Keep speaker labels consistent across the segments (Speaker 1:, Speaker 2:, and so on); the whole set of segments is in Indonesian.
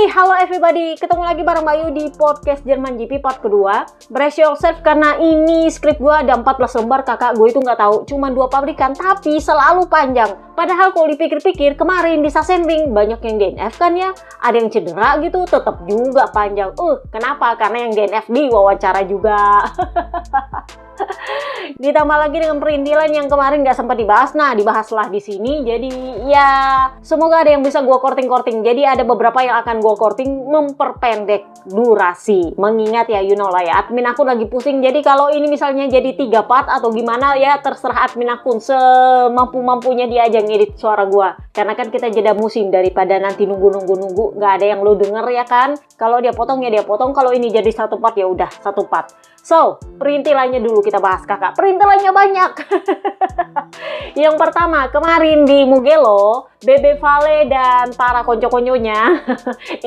Speaker 1: Halo everybody, ketemu lagi bareng Bayu di podcast Jerman GP part kedua. Brace yourself karena ini skrip gue ada 14 lembar, kakak gue itu nggak tahu, cuma 2 pabrikan tapi selalu panjang. Padahal kalau dipikir-pikir kemarin di Sachsenring banyak yang DNF kan ya, ada yang cedera gitu, tetap juga panjang. Kenapa? Karena yang DNF diwawancara juga. Ditambah lagi dengan perintilan yang kemarin nggak sempat dibahas, nah dibahaslah di sini. Jadi ya semoga ada yang bisa gue korting-korting. Jadi ada beberapa yang akan gue korting memperpendek durasi. Mengingat ya, you know lah ya, admin aku lagi pusing. Jadi kalau ini misalnya jadi 3 part atau gimana ya terserah admin akun, semampu-mampunya dia aja ngedit suara gue. Karena kan kita jeda musim, daripada nanti nunggu nggak ada yang lo denger ya kan. Kalau dia potong ya dia potong, kalau ini jadi 1 part ya udah 1 part. So, perintilannya dulu kita bahas kakak. Perintilannya banyak. Yang pertama, kemarin di Mugello, Bebe Vale dan para konco-konconya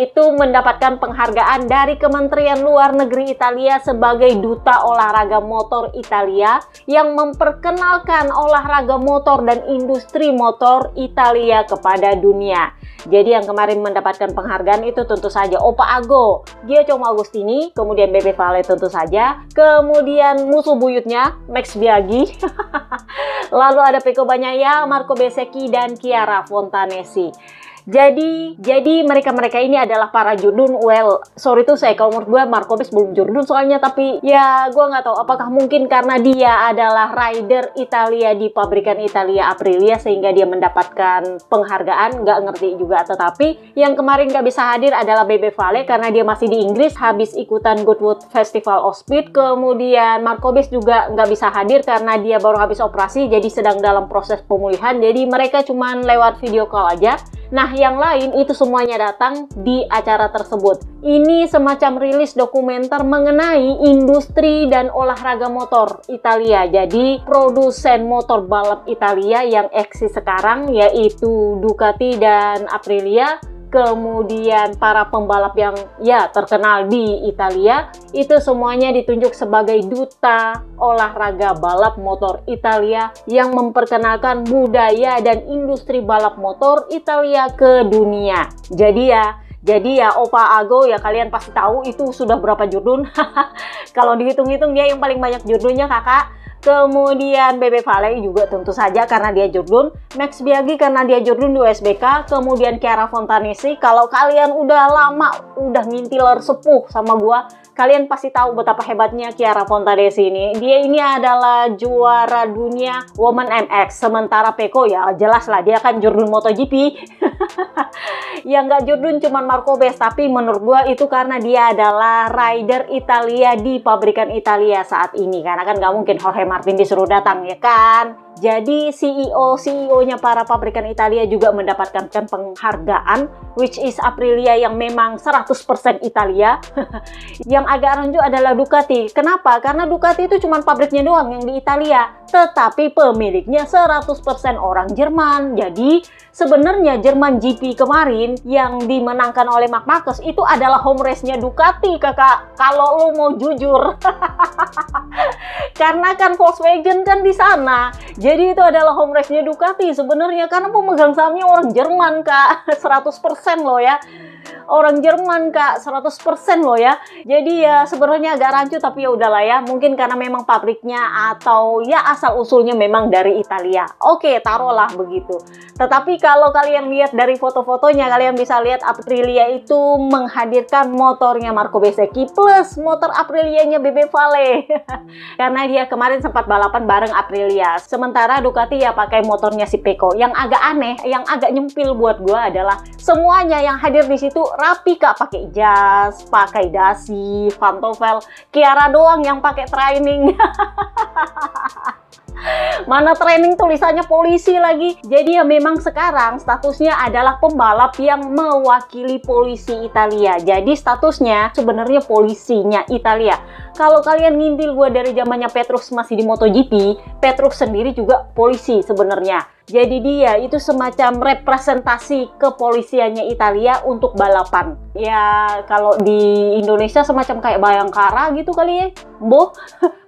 Speaker 1: itu mendapatkan penghargaan dari Kementerian Luar Negeri Italia sebagai Duta Olahraga Motor Italia yang memperkenalkan olahraga motor dan industri motor Italia kepada dunia. Jadi yang kemarin mendapatkan penghargaan itu tentu saja Opa Ago, Giocomo Agostini, kemudian Bebe Vale tentu saja, kemudian musuh buyutnya Max Biaggi, lalu ada Pecco Bagnaia, Marco Bezzecchi, dan Chiara Fontanesi. Jadi mereka ini adalah para jurdun. Well, sorry tuh saya, kalau menurut gue Marco Bez belum jurdun soalnya, tapi ya gue nggak tahu apakah mungkin karena dia adalah rider Italia di pabrikan Italia Aprilia sehingga dia mendapatkan penghargaan, nggak ngerti juga. Tetapi yang kemarin nggak bisa hadir adalah Bebe Vale karena dia masih di Inggris habis ikutan Goodwood Festival of Speed. Kemudian Marco Bez juga nggak bisa hadir karena dia baru habis operasi, jadi sedang dalam proses pemulihan. Jadi mereka cuman lewat video call aja. Nah, yang lain itu semuanya datang di acara tersebut. Ini semacam rilis dokumenter mengenai industri dan olahraga motor Italia. Jadi, produsen motor balap Italia yang eksis sekarang yaitu Ducati dan Aprilia. Kemudian para pembalap yang ya terkenal di Italia, itu semuanya ditunjuk sebagai duta olahraga balap motor Italia yang memperkenalkan budaya dan industri balap motor Italia ke dunia. Jadi ya Opa Ago ya kalian pasti tahu itu sudah berapa jurdun. Kalau dihitung-hitung dia yang paling banyak jurdunnya kakak. Kemudian Bebe Vale juga tentu saja karena dia jurdun, Max Biaggi karena dia jurdun di USBK, kemudian Chiara Fontanesi. Kalau kalian udah lama, udah ngintiler sepuh sama gua, kalian pasti tahu betapa hebatnya Chiara Fontanesi ini. Dia ini adalah juara dunia Women MX, sementara Pecco ya jelas lah dia kan jurdun MotoGP. Yang nggak jurdun cuman Marco Bez, tapi menurut gua itu karena dia adalah rider Italia di pabrikan Italia saat ini. Karena kan nggak mungkin Jorge Martin disuruh datang ya kan. Jadi CEO-nya para pabrikan Italia juga mendapatkan penghargaan, which is Aprilia yang memang 100% Italia. Yang agak rancu adalah Ducati. Kenapa? Karena Ducati itu cuma pabriknya doang yang di Italia, tetapi pemiliknya 100% orang Jerman. Jadi sebenarnya Jerman GP kemarin yang dimenangkan oleh Marc Marquez itu adalah home race-nya Ducati kakak, kalau lo mau jujur. Karena kan Volkswagen kan di sana. Jadi itu adalah home race-nya Ducati sebenarnya karena pemegang sahamnya orang Jerman kak. 100% loh ya. Orang Jerman kak, 100% loh ya. Jadi ya sebenarnya agak rancu, tapi ya udahlah ya. Mungkin karena memang pabriknya atau ya asal usulnya memang dari Italia. Oke, taruhlah begitu. Tetapi kalau kalian lihat dari foto-fotonya, kalian bisa lihat Aprilia itu menghadirkan motornya Marco Bezzecchi plus motor Aprilianya Bebe Vale. Karena dia kemarin sempat balapan bareng Aprilia. Sementara Ducati ya pakai motornya si Pecco. Yang agak aneh, yang agak nyempil buat gue adalah semuanya yang hadir di situ rapi kak, pakai jas, pakai dasi, pantofel. Chiara doang yang pakai training. Mana training tulisannya polisi lagi. Jadi ya memang sekarang statusnya adalah pembalap yang mewakili polisi Italia. Jadi statusnya sebenarnya polisinya Italia. Kalau kalian ngintil gue dari zamannya Petrus masih di MotoGP, Petrus sendiri juga polisi sebenarnya. Jadi dia itu semacam representasi kepolisiannya Italia untuk balapan. Ya kalau di Indonesia semacam kayak Bayangkara gitu kali ya. Boh,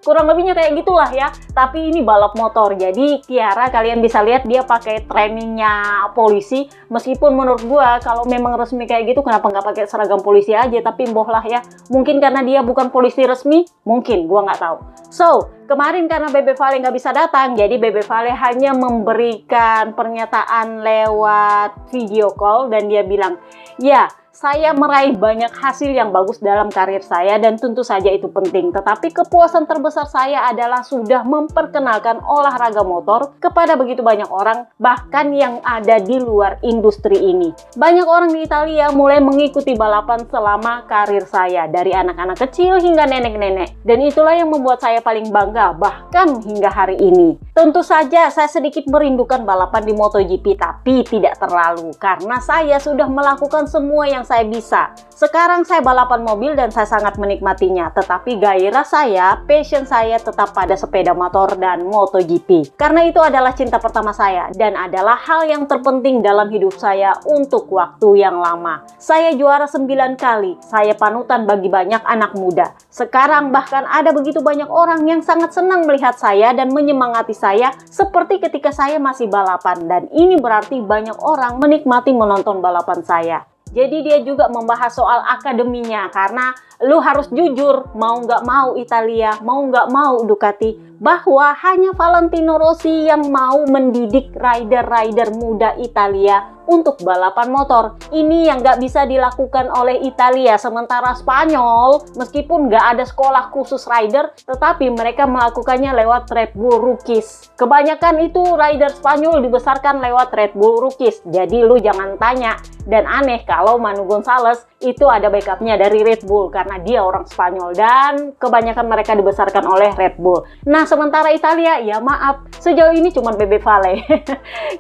Speaker 1: kurang lebihnya kayak gitulah ya. Tapi ini balap motor, jadi Kiara kalian bisa lihat dia pakai trainingnya polisi. Meskipun menurut gua kalau memang resmi kayak gitu kenapa nggak pakai seragam polisi aja, tapi mboh lah ya. Mungkin karena dia bukan polisi resmi, mungkin gua nggak tahu. So, kemarin karena Bebe Vale nggak bisa datang, jadi Bebe Vale hanya memberikan pernyataan lewat video call dan dia bilang, ya, saya meraih banyak hasil yang bagus dalam karir saya dan tentu saja itu penting. Tetapi kepuasan terbesar saya adalah sudah memperkenalkan olahraga motor kepada begitu banyak orang, bahkan yang ada di luar industri ini. Banyak orang di Italia mulai mengikuti balapan selama karir saya, dari anak-anak kecil hingga nenek-nenek. Dan itulah yang membuat saya paling bangga, bahkan hingga hari ini. Tentu saja saya sedikit merindukan balapan di MotoGP, tapi tidak terlalu, karena saya sudah melakukan semua yang saya bisa. Sekarang saya balapan mobil dan saya sangat menikmatinya, tetapi gairah saya, passion saya tetap pada sepeda motor dan MotoGP. Karena itu adalah cinta pertama saya dan adalah hal yang terpenting dalam hidup saya untuk waktu yang lama. Saya juara 9 kali, saya panutan bagi banyak anak muda. Sekarang bahkan ada begitu banyak orang yang sangat senang melihat saya dan menyemangati saya seperti ketika saya masih balapan, dan ini berarti banyak orang menikmati menonton balapan saya. Jadi dia juga membahas soal akademinya, karena lu harus jujur, mau nggak mau Italia, mau nggak mau Ducati, bahwa hanya Valentino Rossi yang mau mendidik rider-rider muda Italia untuk balapan motor. Ini yang nggak bisa dilakukan oleh Italia. Sementara Spanyol, meskipun nggak ada sekolah khusus rider, tetapi mereka melakukannya lewat Red Bull Rookies. Kebanyakan itu rider Spanyol dibesarkan lewat Red Bull Rookies. Jadi lu jangan tanya dan aneh kalau Manu Gonzalez itu ada backupnya dari Red Bull, karena dia orang Spanyol dan kebanyakan mereka dibesarkan oleh Red Bull. Nah, sementara Italia, ya maaf, sejauh ini cuma Bebe Vale.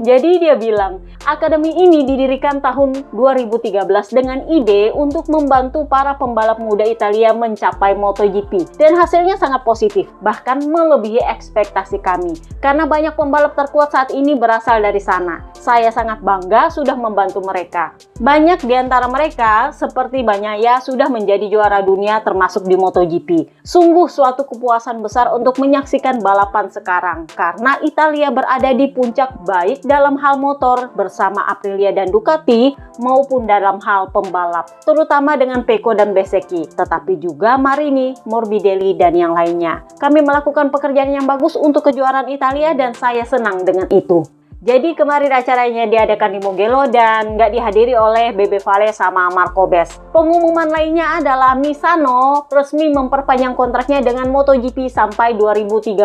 Speaker 1: Jadi dia bilang, akademi ini didirikan tahun 2013 dengan ide untuk membantu para pembalap muda Italia mencapai MotoGP. Dan hasilnya sangat positif, bahkan melebihi ekspektasi kami. Karena banyak pembalap terkuat saat ini berasal dari sana. Saya sangat bangga sudah membantu mereka. Banyak di antara mereka, seperti Bagnaia, sudah menjadi juara dunia termasuk di MotoGP. Sungguh suatu kepuasan besar untuk menyaksikan balapan sekarang, karena Italia berada di puncak baik dalam hal motor bersama Aprilia dan Ducati maupun dalam hal pembalap, terutama dengan Pecco dan Bezzecchi, tetapi juga Marini, Morbidelli, dan yang lainnya. Kami melakukan pekerjaan yang bagus untuk kejuaraan Italia dan saya senang dengan itu. Jadi kemarin acaranya diadakan di Mugello dan nggak dihadiri oleh Bebe Vale sama Marco Bez. Pengumuman lainnya adalah Misano resmi memperpanjang kontraknya dengan MotoGP sampai 2031.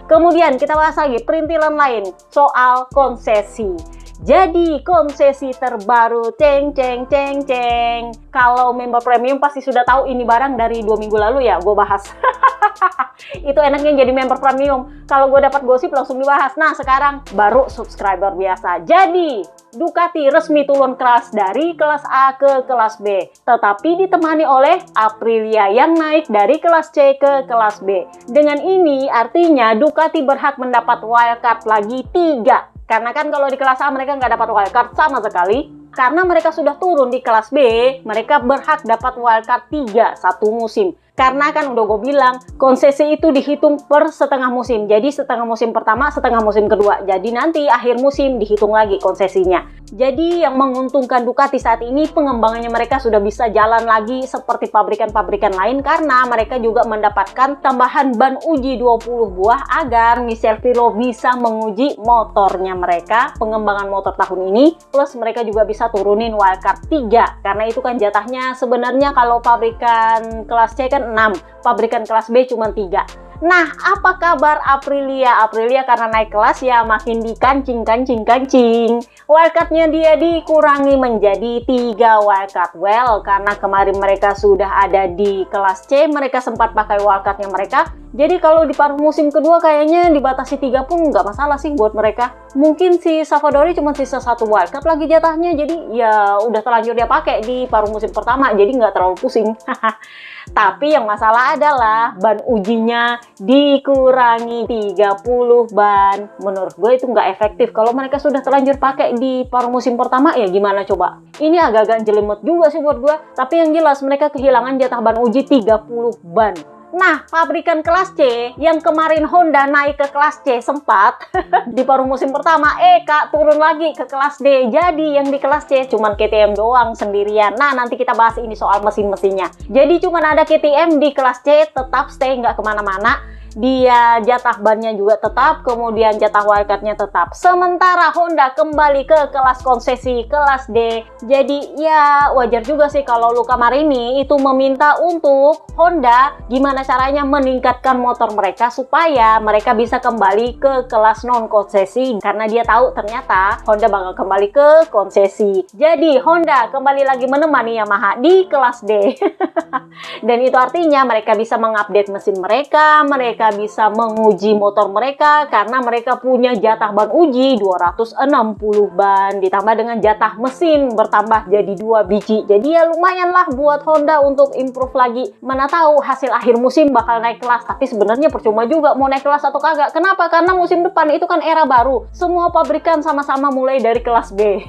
Speaker 1: Kemudian kita bahas lagi perintilan lain soal konsesi. Jadi konsesi terbaru, ceng. Kalau member premium pasti sudah tahu ini barang dari 2 minggu lalu ya, gue bahas. Itu enaknya jadi member premium. Kalau gue dapat gosip langsung dibahas. Nah, sekarang baru subscriber biasa. Jadi Ducati resmi turun kelas dari kelas A ke kelas B, tetapi ditemani oleh Aprilia yang naik dari kelas C ke kelas B. Dengan ini artinya Ducati berhak mendapat wildcard lagi 3. Karena kan kalau di kelas A mereka nggak dapat wildcard sama sekali. Karena mereka sudah turun di kelas B, mereka berhak dapat wildcard 3 satu musim. Karena kan udah gue bilang, konsesi itu dihitung per setengah musim. Jadi setengah musim pertama, setengah musim kedua. Jadi nanti akhir musim dihitung lagi konsesinya. Jadi yang menguntungkan Ducati saat ini, pengembangannya mereka sudah bisa jalan lagi seperti pabrikan-pabrikan lain, karena mereka juga mendapatkan tambahan ban uji 20 buah agar Michel Pirro bisa menguji motornya mereka, pengembangan motor tahun ini. Plus mereka juga bisa turunin wildcard 3. Karena itu kan jatahnya sebenarnya kalau pabrikan kelas C kan 6, pabrikan kelas B cuma 3. Nah, apa kabar Aprilia? Aprilia karena naik kelas ya makin dikancing. Wildcardnya dia dikurangi menjadi 3 wildcard. Well, karena kemarin mereka sudah ada di kelas C, mereka sempat pakai wildcardnya mereka. Jadi kalau di paruh musim kedua kayaknya dibatasi 3 pun nggak masalah sih buat mereka. Mungkin si Savadori cuma sisa 1 wildcard lagi jatahnya, jadi ya udah terlanjur dia pakai di paruh musim pertama, jadi nggak terlalu pusing. Tapi yang masalah adalah ban ujinya dikurangi 30 ban. Menurut gue itu nggak efektif. Kalau mereka sudah terlanjur pakai di paruh musim pertama, ya gimana coba? Ini agak-agak jelimet juga sih buat gue. Tapi yang jelas mereka kehilangan jatah ban uji 30 ban. Nah, pabrikan kelas C yang kemarin Honda naik ke kelas C sempat di paruh musim pertama, Kak turun lagi ke kelas D. Jadi yang di kelas C cuman KTM doang sendirian. Nah, nanti kita bahas ini soal mesin-mesinnya. Jadi cuman ada KTM di kelas C, tetap stay nggak kemana-mana. Dia jatah bannya juga tetap, kemudian jatah wildcardnya tetap. Sementara Honda kembali ke kelas konsesi, kelas D. Jadi ya wajar juga sih kalau Luca Marini itu meminta untuk Honda gimana caranya meningkatkan motor mereka supaya mereka bisa kembali ke kelas non konsesi, karena dia tahu ternyata Honda bakal kembali ke konsesi. Jadi Honda kembali lagi menemani Yamaha di kelas D. Dan itu artinya mereka bisa mengupdate mesin mereka bisa menguji motor mereka karena mereka punya jatah ban uji 260 ban ditambah dengan jatah mesin bertambah jadi 2 biji. Jadi ya lumayan lah buat Honda untuk improve lagi. Mana tahu hasil akhir musim bakal naik kelas, tapi sebenarnya percuma juga mau naik kelas atau kagak. Kenapa? Karena musim depan itu kan era baru. Semua pabrikan sama-sama mulai dari kelas B.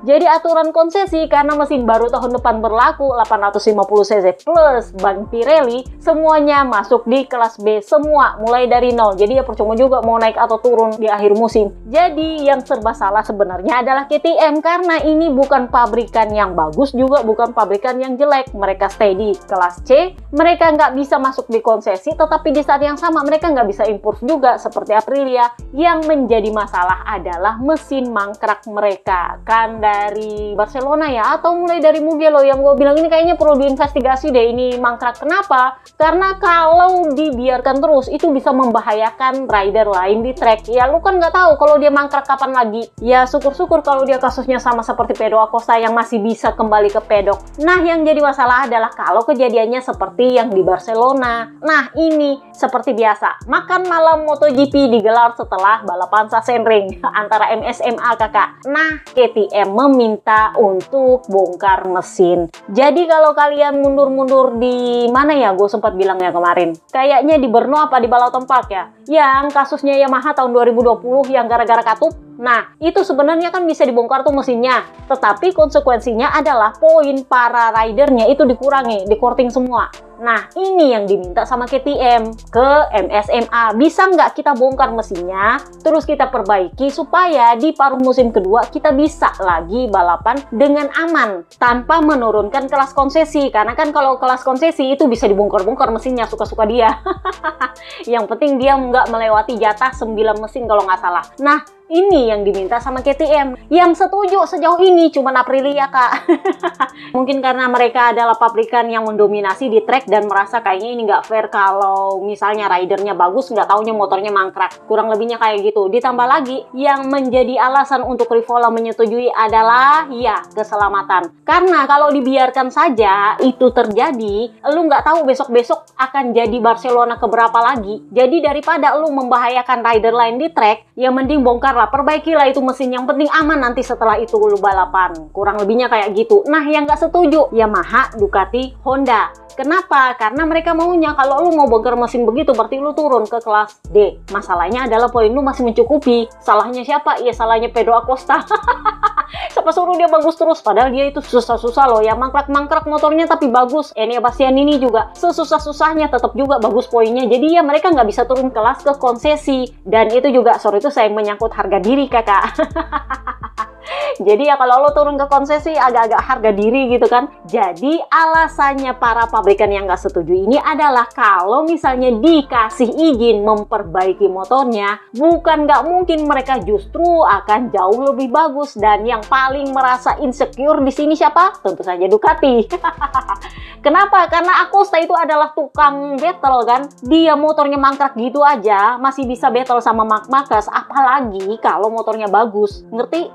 Speaker 1: Jadi aturan konsesi karena mesin baru tahun depan berlaku 850 cc plus ban Pirelli, semuanya masuk di kelas B semua mulai dari nol. Jadi ya percuma juga mau naik atau turun di akhir musim. Jadi yang serba salah sebenarnya adalah KTM karena ini bukan pabrikan yang bagus juga bukan pabrikan yang jelek. Mereka stay di kelas C, mereka nggak bisa masuk di konsesi, tetapi di saat yang sama mereka nggak bisa improve juga seperti Aprilia. Yang menjadi masalah adalah mesin mangkrak mereka. Kan dari Barcelona ya, atau mulai dari Mugello yang gue bilang ini kayaknya perlu diinvestigasi deh ini mangkrak. Kenapa? Karena kalau dibiarkan terus itu bisa membahayakan rider lain di track. Ya lu kan nggak tahu kalau dia mangkrak kapan lagi. Ya syukur-syukur kalau dia kasusnya sama seperti Pedro Acosta yang masih bisa kembali ke pedok. Nah yang jadi masalah adalah kalau kejadiannya seperti yang di Barcelona. Nah ini seperti biasa, makan malam MotoGP digelar setelah balapan Sachsenring antara MSMA kakak. Nah KTM meminta untuk bongkar mesin. Jadi kalau kalian mundur-mundur di mana ya, gue sempat bilang ya kemarin, kayaknya di Brno apa di Balaton Park ya, yang kasusnya Yamaha tahun 2020 yang gara-gara katup. Nah, itu sebenarnya kan bisa dibongkar tuh mesinnya, tetapi konsekuensinya adalah poin para ridernya itu dikurangi, di-courting semua. Nah, ini yang diminta sama KTM ke MSMA. Bisa nggak kita bongkar mesinnya, terus kita perbaiki supaya di paruh musim kedua kita bisa lagi balapan dengan aman, tanpa menurunkan kelas konsesi. Karena kan kalau kelas konsesi itu bisa dibongkar-bongkar mesinnya, suka-suka dia. Yang penting dia nggak melewati jatah 9 mesin kalau nggak salah. Nah, ini yang diminta sama KTM. Yang setuju sejauh ini cuma Aprilia kak. Mungkin karena mereka adalah pabrikan yang mendominasi di track dan merasa kayaknya ini nggak fair kalau misalnya ridernya bagus nggak taunya motornya mangkrak. Kurang lebihnya kayak gitu. Ditambah lagi yang menjadi alasan untuk Rivola menyetujui adalah ya keselamatan. Karena kalau dibiarkan saja itu terjadi, lu nggak tahu besok-besok akan jadi Barcelona keberapa lagi. Jadi daripada lu membahayakan rider lain di track, ya mending bongkar lah, perbaikilah itu mesin, yang penting aman nanti setelah itu lu balapan. Kurang lebihnya kayak gitu. Nah yang nggak setuju Yamaha, Ducati, Honda. Kenapa? Karena mereka maunya kalau lu mau bongkar mesin begitu berarti lu turun ke kelas D. Masalahnya adalah poin lu masih mencukupi. Salahnya siapa? Ya salahnya Pedro Acosta. Siapa suruh dia bagus terus, padahal dia itu susah-susah loh ya, mangkrak-mangkrak motornya tapi bagus. Enea Bastianini juga sesusah-susahnya tetap juga bagus poinnya. Jadi ya mereka nggak bisa turun kelas ke konsesi. Dan itu juga, sorry itu saya menyangkut harga diri kakak. Jadi ya kalau lo turun ke konsesi agak-agak harga diri gitu kan. Jadi alasannya para pabrikan yang nggak setuju ini adalah kalau misalnya dikasih izin memperbaiki motornya, bukan nggak mungkin mereka justru akan jauh lebih bagus. Dan yang paling merasa insecure di sini siapa? Tentu saja Ducati. Kenapa? Karena Acosta itu adalah tukang battle kan. Dia motornya mangkrak gitu aja masih bisa battle sama Marc Marquez, apalagi kalau motornya bagus. Ngerti?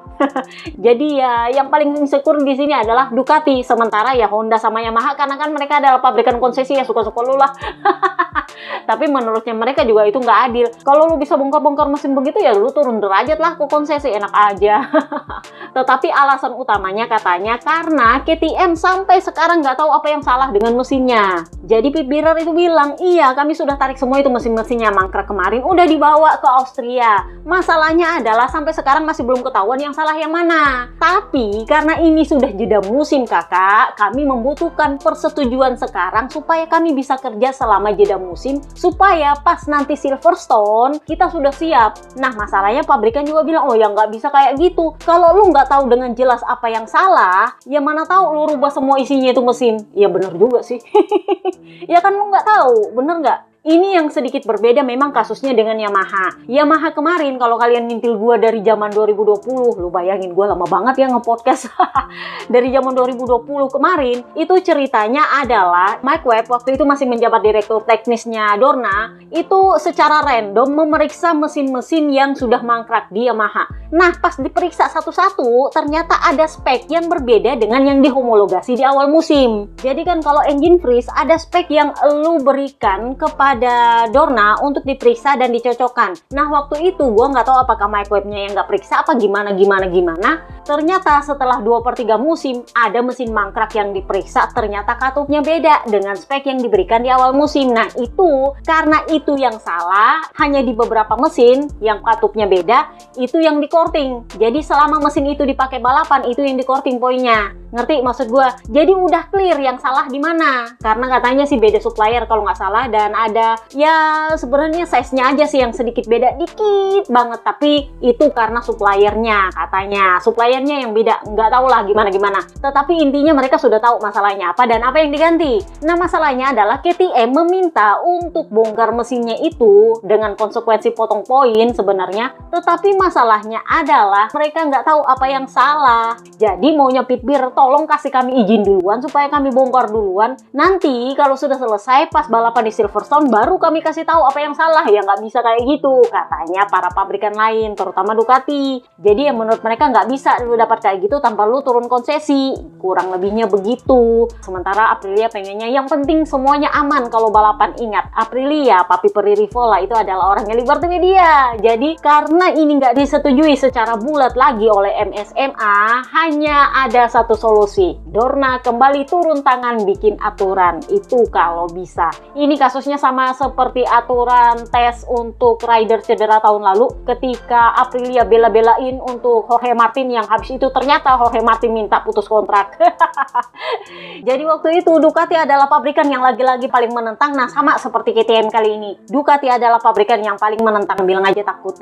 Speaker 1: Jadi ya yang paling insecure di sini adalah Ducati. Sementara ya Honda sama Yamaha karena kan mereka adalah pabrikan konsesi ya suka-suka lu lah. Tapi menurutnya mereka juga itu nggak adil. Kalau lu bisa bongkar-bongkar mesin begitu ya lu turun derajat lah ke konsesi, enak aja. Tetapi alasan utamanya katanya karena KTM sampai sekarang nggak tahu apa yang salah dengan mesinnya. Jadi Pit Bearer itu bilang, iya kami sudah tarik semua itu mesin-mesinnya mangkrak kemarin, udah dibawa ke Austria. Masalahnya adalah sampai sekarang masih belum ketahuan yang salah yang mana. Tapi karena ini sudah jeda musim kakak, kami membutuhkan persetujuan sekarang supaya kami bisa kerja selama jeda musim, supaya pas nanti Silverstone kita sudah siap. Nah masalahnya pabrikan juga bilang, oh ya nggak bisa kayak gitu. Kalau lu nggak tahu dengan jelas apa yang salah, ya mana tahu lu rubah semua isinya itu mesin. Ya bener juga sih. Ya kan lu nggak tahu, bener nggak? Ini yang sedikit berbeda memang kasusnya dengan Yamaha. Yamaha kemarin kalau kalian ngintil gua dari zaman 2020, lu bayangin gua lama banget ya nge-podcast. Dari zaman 2020 kemarin, itu ceritanya adalah Mike Webb waktu itu masih menjabat direktur teknisnya Dorna, itu secara random memeriksa mesin-mesin yang sudah mangkrak di Yamaha. Nah, pas diperiksa satu-satu, ternyata ada spek yang berbeda dengan yang dihomologasi di awal musim. Jadi kan kalau engine freeze, ada spek yang lu berikan kepada Dorna untuk diperiksa dan dicocokkan. Nah waktu itu gue nggak tahu apakah Mike Webb-nya yang nggak periksa apa gimana. Ternyata setelah 2/3 musim ada mesin mangkrak yang diperiksa, ternyata katupnya beda dengan spek yang diberikan di awal musim. Nah itu karena itu yang salah hanya di beberapa mesin yang katupnya beda, itu yang di-courting. Jadi selama mesin itu dipakai balapan itu yang di-courting poinnya. Ngerti maksud gue? Jadi udah clear yang salah di mana. Karena katanya sih beda supplier kalau nggak salah, dan ada ya sebenarnya size-nya aja sih yang sedikit beda dikit banget, tapi itu karena suppliernya katanya. Suppliernya yang beda, nggak tahu lah gimana. Tetapi intinya mereka sudah tahu masalahnya apa dan apa yang diganti. Nah masalahnya adalah KTM meminta untuk bongkar mesinnya itu dengan konsekuensi potong poin sebenarnya. Tetapi masalahnya adalah mereka nggak tahu apa yang salah. Jadi maunya Pit Bearer, tolong kasih kami izin duluan supaya kami bongkar duluan. Nanti kalau sudah selesai pas balapan di Silverstone baru kami kasih tahu apa yang salah. Ya nggak bisa kayak gitu katanya para pabrikan lain, terutama Ducati. Jadi ya menurut mereka nggak bisa lu dapat kayak gitu tanpa lu turun konsesi, kurang lebihnya begitu. Sementara Aprilia pengennya yang penting semuanya aman kalau balapan. Ingat, Aprilia, papi peri Rivola itu adalah orangnya Liberty Media. Jadi karena ini nggak disetujui secara bulat lagi oleh MSMA, hanya ada satu solusi, Dorna kembali turun tangan bikin aturan. Itu kalau bisa. Ini kasusnya sama seperti aturan tes untuk rider cedera tahun lalu ketika Aprilia bela-belain untuk Jorge Martin, yang habis itu ternyata Jorge Martin minta putus kontrak. Jadi waktu itu Ducati adalah pabrikan yang lagi-lagi paling menentang. Nah sama seperti KTM kali ini, Ducati adalah pabrikan yang paling menentang, bilang aja takut.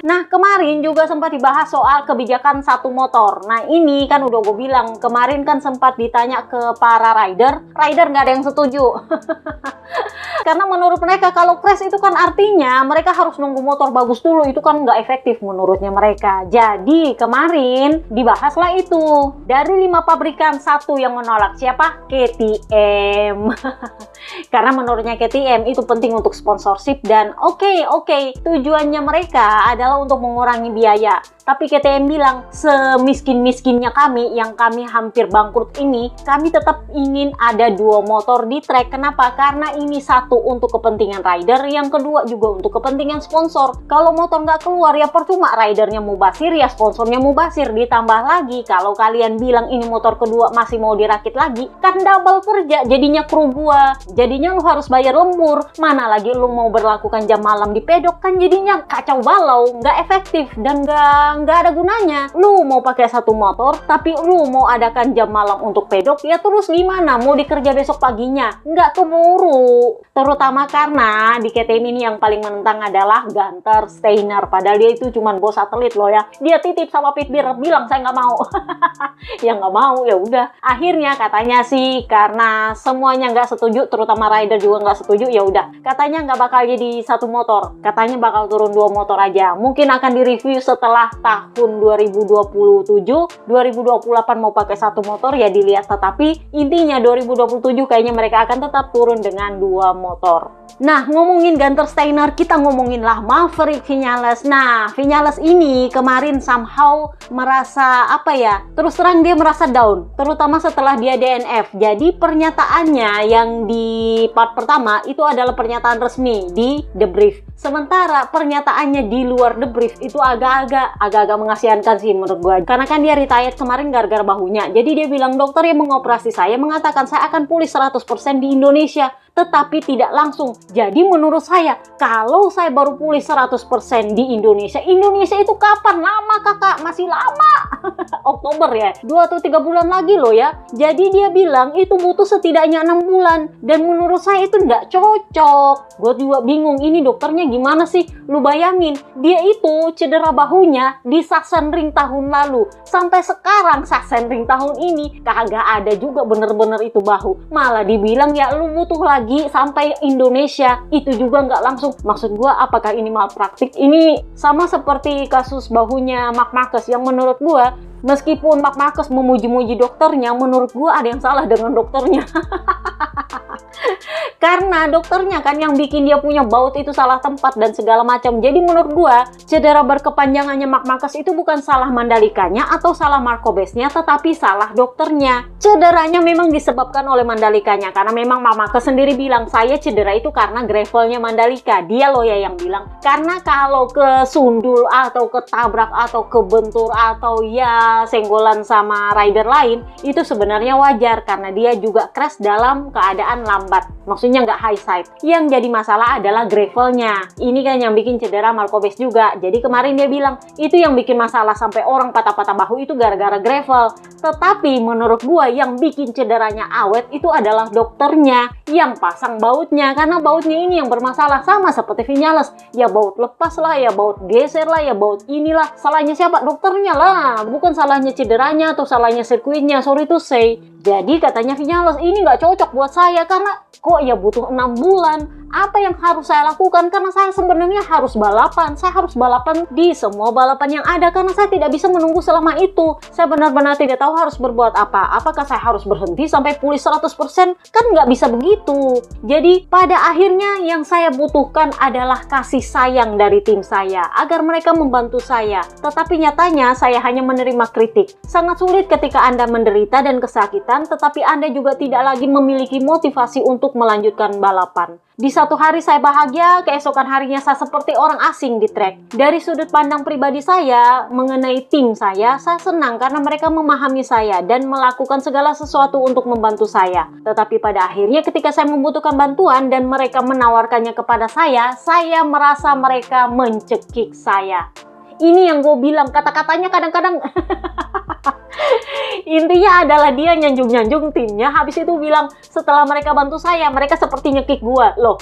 Speaker 1: Nah kemarin juga sempat dibahas soal kebijakan satu motor. Nah ini kan udah gue bilang, kemarin kan sempat ditanya ke para rider nggak ada yang setuju. Karena menurut mereka kalau crash itu kan artinya mereka harus nunggu motor bagus dulu, itu kan nggak efektif menurutnya mereka. Jadi kemarin dibahaslah itu. Dari 5 pabrikan, 1 yang menolak. Siapa? KTM. Karena menurutnya KTM itu penting untuk sponsorship dan oke, tujuannya mereka adalah untuk mengurangi biaya. Tapi KTM bilang, semiskin-miskinnya kami yang kami hampir bangkrut ini, kami tetap ingin ada 2 motor di track. Kenapa? Karena ini satu untuk kepentingan rider, yang kedua juga untuk kepentingan sponsor. Kalau motor nggak keluar ya percuma, ridernya mubasir ya sponsornya mubasir. Ditambah lagi kalau kalian bilang ini motor kedua masih mau dirakit lagi, kan double kerja jadinya kru gua. Jadinya lu harus bayar lembur, mana lagi lu mau berlakukan jam malam di pedok, kan jadinya kacau balau, nggak efektif dan nggak ada gunanya. Lu mau pakai satu motor tapi lu mau adakan jam malam untuk pedok, ya terus gimana mau dikerja besok paginya? Nggak keburu. Terutama karena di KTM ini yang paling menentang adalah Gunther Steiner, padahal dia itu cuma bos satelit loh ya. Dia titip sama Pit Bearer bilang saya nggak mau. Ya nggak mau, ya udah. Akhirnya katanya sih karena semuanya nggak setuju, terutama rider juga nggak setuju, ya udah. Katanya nggak bakal jadi satu motor, katanya bakal turun 2 motor aja. Mungkin akan direview setelah tahun 2027, 2028 mau pakai satu motor ya dilihat, tetapi intinya 2027 kayaknya mereka akan tetap turun dengan 2 motor. Nah, ngomongin Gunter Steiner, kita ngomonginlah Maverick Vinales. Nah, Vinales ini kemarin somehow merasa terus terang dia merasa down, terutama setelah dia DNF. Jadi pernyataannya yang di part pertama itu adalah pernyataan resmi di The Brief. Sementara pernyataannya di luar The Brief itu agak-agak mengasihkan sih menurut gue. Karena kan dia retired kemarin gara-gara bahunya. Jadi dia bilang dokter yang mengoperasi saya mengatakan saya akan pulih 100% di Indonesia, tetapi tidak langsung. Jadi menurut saya, kalau saya baru pulih 100% di Indonesia itu kapan? Lama kakak, masih lama. Oktober ya, 2 atau 3 bulan lagi loh ya. Jadi dia bilang itu butuh setidaknya 6 bulan. Dan menurut saya itu nggak cocok. Gue juga bingung, ini dokternya gimana sih? Lu bayangin, dia itu cedera bahunya di Sachsenring tahun lalu. Sampai sekarang Sachsenring tahun ini kagak ada juga bener-bener itu bahu. Malah dibilang ya lu butuh lagi sampai Indonesia. Itu juga nggak langsung. Maksud gue, apakah ini malpraktik? Ini sama seperti kasus bahunya Marc Marquez yang menurut gue, meskipun Marc Marquez memuji-muji dokternya, menurut gue ada yang salah dengan dokternya. Karena dokternya kan yang bikin dia punya baut itu salah tempat dan segala macam. Jadi menurut gua, cedera berkepanjangannya Marc Marquez itu bukan salah Mandalikanya atau salah Marco Beznya, tetapi salah dokternya. Cederanya memang disebabkan oleh Mandalikanya, karena memang Marc Marquez sendiri bilang, saya cedera itu karena gravelnya Mandalika. Dia loh ya yang bilang. Karena kalau kesundul atau ketabrak atau kebentur atau ya senggolan sama rider lain, itu sebenarnya wajar karena dia juga crash dalam keadaan lambat. Maksudnya nggak high side. Yang jadi masalah adalah gravelnya. Ini kan yang bikin cedera Marco Bez juga. Jadi kemarin dia bilang, itu yang bikin masalah sampai orang patah-patah bahu itu gara-gara gravel. Tetapi menurut gua yang bikin cederanya awet itu adalah dokternya yang pasang bautnya. Karena bautnya ini yang bermasalah, sama seperti Vinales. Ya baut lepas lah, ya baut geser lah, ya baut inilah. Salahnya siapa? Dokternya lah. Bukan salahnya cederanya atau salahnya sirkuitnya. Sorry to say. Jadi katanya Vinales ini nggak cocok buat saya karena kok ya butuh 6 bulan. Apa yang harus saya lakukan? Karena saya sebenarnya harus balapan. Saya harus balapan di semua balapan yang ada karena saya tidak bisa menunggu selama itu. Saya benar-benar tidak tahu harus berbuat apa. Apakah saya harus berhenti sampai pulih 100%? Kan nggak bisa begitu. Jadi pada akhirnya yang saya butuhkan adalah kasih sayang dari tim saya agar mereka membantu saya. Tetapi nyatanya saya hanya menerima kritik. Sangat sulit ketika Anda menderita dan kesakitan, tetapi Anda juga tidak lagi memiliki motivasi untuk melanjutkan balapan. Di satu hari saya bahagia, keesokan harinya saya seperti orang asing di trek. Dari sudut pandang pribadi saya mengenai tim saya senang karena mereka memahami saya dan melakukan segala sesuatu untuk membantu saya. Tetapi pada akhirnya ketika saya membutuhkan bantuan dan mereka menawarkannya kepada saya merasa mereka mencekik saya. Ini yang gue bilang, kata-katanya kadang-kadang intinya adalah dia nyanjung-nyanjung timnya, habis itu bilang setelah mereka bantu saya, mereka seperti nyekik gua. Loh,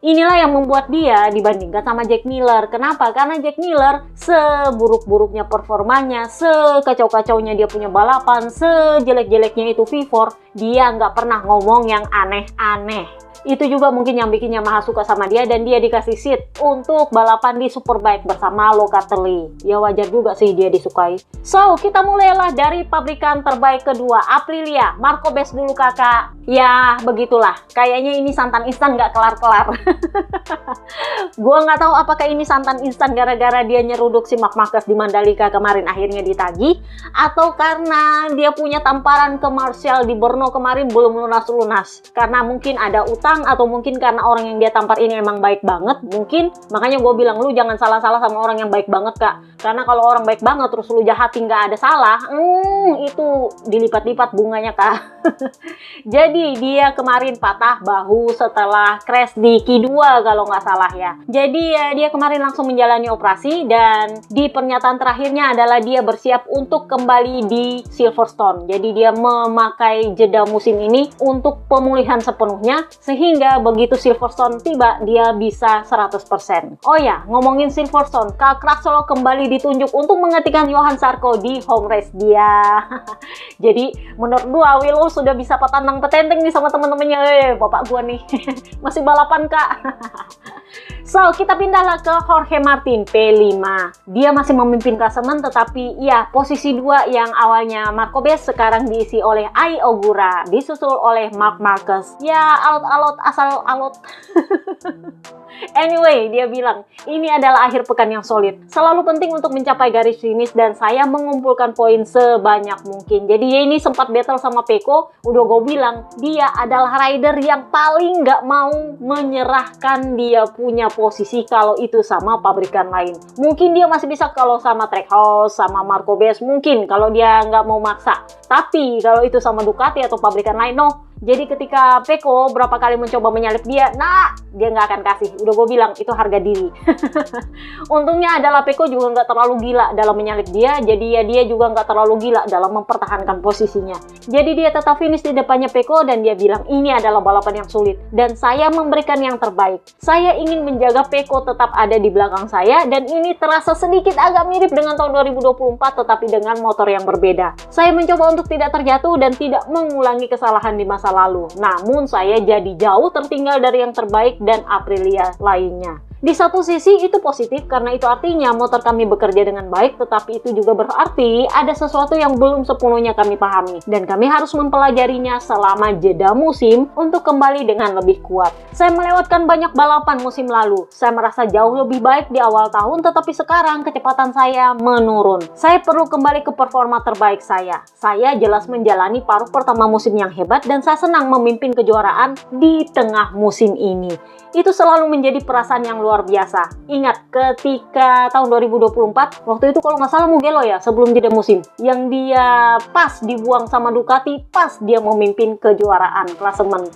Speaker 1: inilah yang membuat dia dibandingkan sama Jack Miller. Kenapa? Karena Jack Miller seburuk-buruknya performanya, sekacau-kacaunya dia punya balapan, sejelek-jeleknya itu V4, dia nggak pernah ngomong yang aneh-aneh. Itu juga mungkin yang bikin Yamaha suka sama dia dan dia dikasih seat untuk balapan di Superbike bersama Locatelli. Ya wajar juga sih dia disukai. So, kita mulailah dari pabrikan terbaik kedua, Aprilia. Marco Bez dulu kakak. Ya, begitulah. Kayaknya ini santan instan nggak kelar-kelar. Gua nggak tahu apakah ini santan instan gara-gara dia nyeruduk si Marc Marquez di Mandalika kemarin akhirnya ditagih, atau karena dia punya tamparan ke Marshall di Brno kemarin belum lunas-lunas. Karena mungkin ada utang, atau mungkin karena orang yang dia tampar ini emang baik banget, mungkin makanya gue bilang lu jangan salah-salah sama orang yang baik banget kak, karena kalau orang baik banget terus lu jahatin nggak ada salah, itu dilipat-lipat bunganya kak. Jadi dia kemarin patah bahu setelah crash di Q2 kalau nggak salah ya. Jadi ya dia kemarin langsung menjalani operasi dan di pernyataan terakhirnya adalah dia bersiap untuk kembali di Silverstone. Jadi dia memakai jeda musim ini untuk pemulihan sepenuhnya sehingga Sehingga begitu Silverstone tiba, dia bisa 100%. Oh ya, ngomongin Silverstone, Kak Crutchlow kembali ditunjuk untuk menggantikan Johan Zarco di home race dia. Jadi menurut gua Willow sudah bisa petantang petenteng nih sama teman-temannya. Bapak gua nih masih balapan Kak. So, kita pindahlah ke Jorge Martin P5. Dia masih memimpin klasemen, tetapi ya posisi 2 yang awalnya Marco Bez sekarang diisi oleh Ai Ogura, disusul oleh Marc Marquez. Ya, alot-alot asal alot. Anyway, dia bilang, ini adalah akhir pekan yang solid. Selalu penting untuk mencapai garis finish dan saya mengumpulkan poin sebanyak mungkin. Jadi ya ini sempat battle sama Pecco. Udah gue bilang, dia adalah rider yang paling nggak mau menyerahkan dia punya posisi kalau itu sama pabrikan lain. Mungkin dia masih bisa kalau sama Trackhouse, sama Marco Bez, mungkin kalau dia nggak mau maksa. Tapi kalau itu sama Ducati atau pabrikan lain, no. Jadi ketika Pecco berapa kali mencoba menyalip dia, nah dia nggak akan kasih. Udah gue bilang itu harga diri. Untungnya adalah Pecco juga nggak terlalu gila dalam menyalip dia, jadi ya dia juga nggak terlalu gila dalam mempertahankan posisinya. Jadi dia tetap finish di depannya Pecco dan dia bilang ini adalah balapan yang sulit dan saya memberikan yang terbaik. Saya ingin menjaga Pecco tetap ada di belakang saya dan ini terasa sedikit agak mirip dengan tahun 2024 tetapi dengan motor yang berbeda. Saya mencoba untuk tidak terjatuh dan tidak mengulangi kesalahan di masa lalu. Namun saya jadi jauh tertinggal dari yang terbaik dan Aprilia lainnya. Di satu sisi itu positif karena itu artinya motor kami bekerja dengan baik, tetapi itu juga berarti ada sesuatu yang belum sepenuhnya kami pahami dan kami harus mempelajarinya selama jeda musim untuk kembali dengan lebih kuat. Saya melewatkan banyak balapan musim lalu. Saya merasa jauh lebih baik di awal tahun, tetapi sekarang kecepatan saya menurun. Saya perlu kembali ke performa terbaik saya. Saya jelas menjalani paruh pertama musim yang hebat dan saya senang memimpin kejuaraan di tengah musim ini. Itu selalu menjadi perasaan yang luar biasa. Ingat, ketika tahun 2024, waktu itu kalau nggak salah Mugello ya, sebelum jeda musim, yang dia pas dibuang sama Ducati, pas dia memimpin kejuaraan klasemen.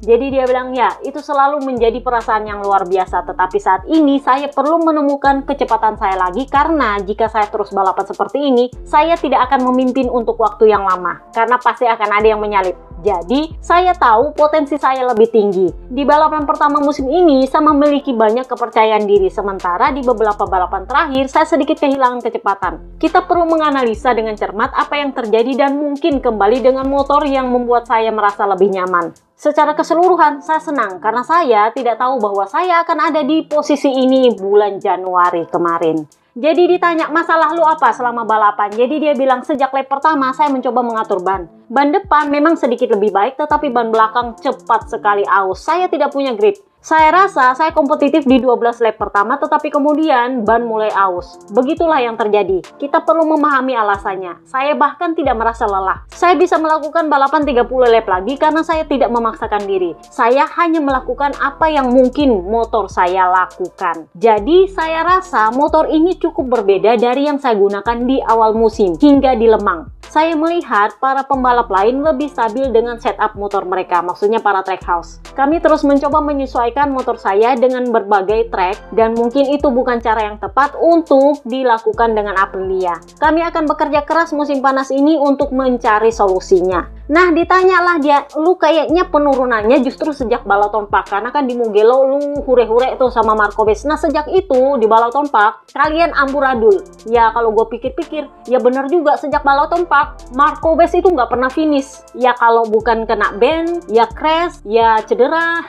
Speaker 1: Jadi dia bilang ya, itu selalu menjadi perasaan yang luar biasa. Tetapi saat ini saya perlu menemukan kecepatan saya lagi karena jika saya terus balapan seperti ini, saya tidak akan memimpin untuk waktu yang lama. Karena pasti akan ada yang menyalip. Jadi, saya tahu potensi saya lebih tinggi. Di balapan pertama musim ini, saya memiliki banyak kepercayaan diri. Sementara di beberapa balapan terakhir, saya sedikit kehilangan kecepatan. Kita perlu menganalisa dengan cermat apa yang terjadi dan mungkin kembali dengan motor yang membuat saya merasa lebih nyaman. Secara keseluruhan, saya senang karena saya tidak tahu bahwa saya akan ada di posisi ini bulan Januari kemarin. Jadi ditanya masalah lu apa selama balapan. Jadi dia bilang sejak lap pertama saya mencoba mengatur ban. Ban depan memang sedikit lebih baik tetapi ban belakang cepat sekali aus. Saya tidak punya grip. Saya rasa saya kompetitif di 12 lap pertama tetapi kemudian ban mulai aus. Begitulah yang terjadi. Kita perlu memahami alasannya. Saya bahkan tidak merasa lelah. Saya bisa melakukan balapan 30 lap lagi karena saya tidak memaksakan diri. Saya hanya melakukan apa yang mungkin motor saya lakukan. Jadi saya rasa motor ini cukup berbeda dari yang saya gunakan di awal musim hingga di Lemang. Saya melihat para pembalap lain lebih stabil dengan setup motor mereka, maksudnya para Trackhouse. Kami terus mencoba menyesuaikan motor saya dengan berbagai track dan mungkin itu bukan cara yang tepat untuk dilakukan dengan Aprilia. Kami akan bekerja keras musim panas ini untuk mencari solusinya. Nah, ditanyalah dia, lu kayaknya penurunannya justru sejak Balaton Park, karena kan di Mugello lu hure-hure tuh sama Marco Bez. Nah, sejak itu di Balaton Park kalian amburadul. Ya kalau gue pikir-pikir, ya bener juga sejak Balaton Park Marco Bez itu nggak pernah finish. Ya kalau bukan kena ban, ya crash, ya cedera,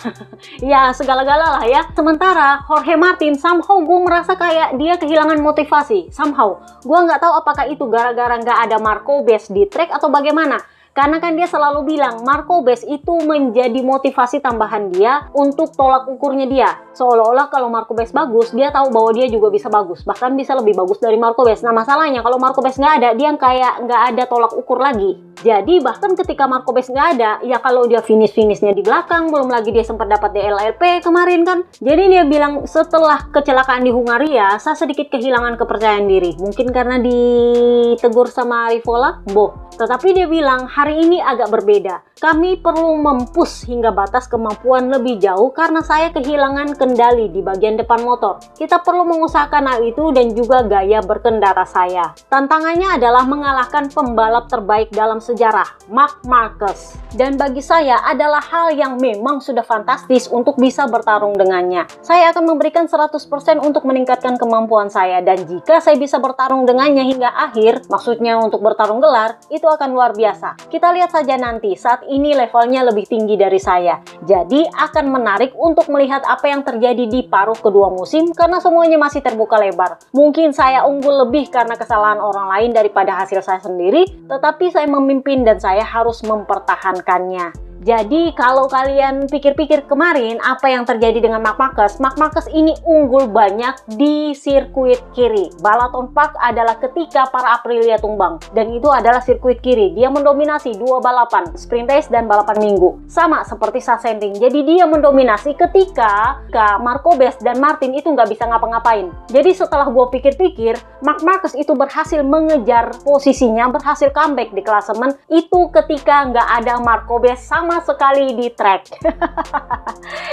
Speaker 1: ya segala-gala lah ya. Sementara Jorge Martin somehow gue merasa kayak dia kehilangan motivasi. Somehow, gue nggak tahu apakah itu gara-gara nggak ada Marco Bez di track atau bagaimana. Karena kan dia selalu bilang Marco Bez itu menjadi motivasi tambahan dia untuk tolak ukurnya dia. Seolah-olah kalau Marco Bez bagus, dia tahu bahwa dia juga bisa bagus. Bahkan bisa lebih bagus dari Marco Bez. Nah masalahnya kalau Marco Bez nggak ada, dia kayak nggak ada tolak ukur lagi. Jadi bahkan ketika Marco Bez nggak ada, ya kalau dia finish-finishnya di belakang, belum lagi dia sempat dapat DLLP kemarin kan. Jadi dia bilang setelah kecelakaan di Hungaria, saya sedikit kehilangan kepercayaan diri. Mungkin karena ditegur sama Rivola, boh. Tetapi dia bilang hari ini agak berbeda. Kami perlu mempush hingga batas kemampuan lebih jauh karena saya kehilangan kendali di bagian depan motor. Kita perlu mengusahakan hal itu dan juga gaya berkendara saya. Tantangannya adalah mengalahkan pembalap terbaik dalam sejarah, Marc Marquez. Dan bagi saya adalah hal yang memang sudah fantastis untuk bisa bertarung dengannya. Saya akan memberikan 100% untuk meningkatkan kemampuan saya dan jika saya bisa bertarung dengannya hingga akhir, maksudnya untuk bertarung gelar, itu akan luar biasa. Kita lihat saja nanti, saat ini levelnya lebih tinggi dari saya. Jadi akan menarik untuk melihat apa yang terjadi di paruh kedua musim karena semuanya masih terbuka lebar. Mungkin saya unggul lebih karena kesalahan orang lain daripada hasil saya sendiri, tetapi saya memimpin dan saya harus mempertahankannya. Jadi kalau kalian pikir-pikir kemarin apa yang terjadi dengan Marc Marquez ini unggul banyak di sirkuit kiri. Balaton Park adalah ketika para Aprilia tumbang dan itu adalah sirkuit kiri. Dia mendominasi dua balapan, sprint race dan balapan minggu. Sama seperti Sassenting. Jadi dia mendominasi ketika Marco Bes dan Martin itu nggak bisa ngapa-ngapain. Jadi setelah gue pikir-pikir, Marc Marquez itu berhasil mengejar posisinya, berhasil comeback di klasemen itu ketika nggak ada Marco Bes sama sekali di track.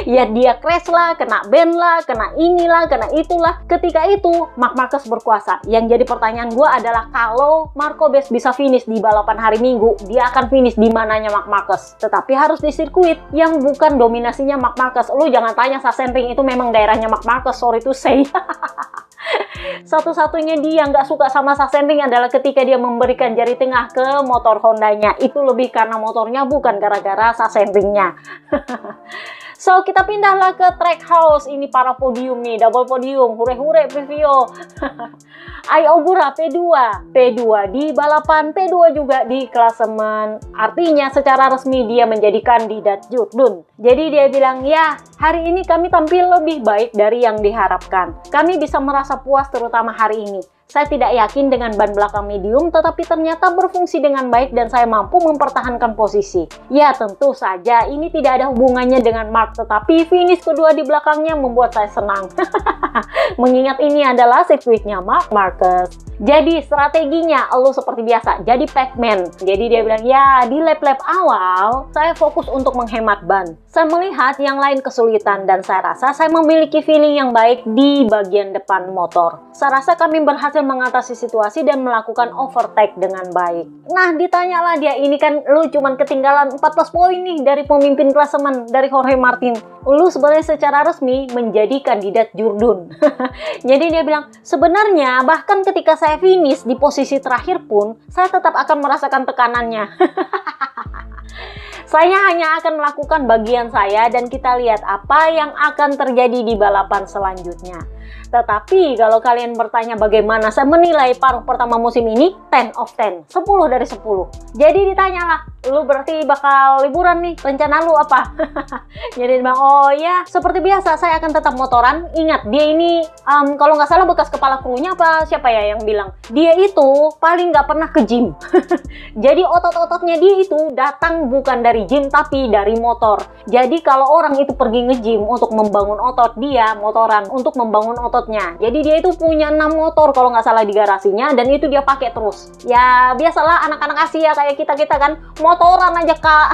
Speaker 1: Ya dia crash lah, kena ban lah, kena inilah, kena itulah. Ketika itu Marc Marquez berkuasa. Yang jadi pertanyaan gue adalah kalau Marco Bes bisa finish di balapan hari Minggu, dia akan finish di mananya Marc Marquez. Tetapi harus di sirkuit yang bukan dominasinya Marc Marquez. Lu jangan tanya Sassenting itu memang daerahnya Marc Marquez, sorry to say. Satu-satunya dia nggak suka sama Sassenting adalah ketika dia memberikan jari tengah ke motor Hondanya. Itu lebih karena motornya bukan gara-gara Sassentingnya. So, kita pindahlah ke track house. Ini para podium nih, double podium. Hure-hure preview. Ai Ogura P2 di balapan, P2 juga di klasemen. Artinya secara resmi dia menjadi kandidat Jurdun. Jadi dia bilang, ya hari ini kami tampil lebih baik dari yang diharapkan. Kami bisa merasa puas terutama hari ini. Saya tidak yakin dengan ban belakang medium, tetapi ternyata berfungsi dengan baik dan saya mampu mempertahankan posisi. Ya, tentu saja ini tidak ada hubungannya dengan Marc, tetapi finish kedua di belakangnya membuat saya senang. Mengingat ini adalah sirkuitnya Marc Marquez. Jadi strateginya lu seperti biasa, jadi Pac-Man. Jadi dia bilang, ya di lap-lap awal, saya fokus untuk menghemat ban. Saya melihat yang lain kesulitan dan saya rasa saya memiliki feeling yang baik di bagian depan motor. Saya rasa kami berhasil mengatasi situasi dan melakukan overtake dengan baik. Nah, ditanyalah dia, ini kan lu cuman ketinggalan 14 poin nih dari pemimpin klasemen, dari Jorge Martin. Lu sebenarnya secara resmi menjadi kandidat Jurdun. Jadi dia bilang, sebenarnya bahkan ketika saya finish di posisi terakhir pun, saya tetap akan merasakan tekanannya. Saya hanya akan melakukan bagian saya dan kita lihat apa yang akan terjadi di balapan selanjutnya. Tetapi kalau kalian bertanya bagaimana saya menilai paruh pertama musim ini, 10 of 10, 10 dari 10. Jadi ditanyalah, lu berarti bakal liburan nih, rencana lu apa? Jadi dia bilang, oh ya seperti biasa saya akan tetap motoran. Ingat dia ini kalau nggak salah bekas kepala krunya apa siapa ya yang bilang, dia itu paling nggak pernah ke gym. Jadi otot-ototnya dia itu datang bukan dari gym tapi dari motor. Jadi kalau orang itu pergi nge-gym untuk membangun otot, dia motoran untuk membangun ototnya. Jadi dia itu punya 6 motor kalau nggak salah di garasinya dan itu dia pakai terus. Ya biasalah anak-anak Asia kayak kita kan motoran aja kak.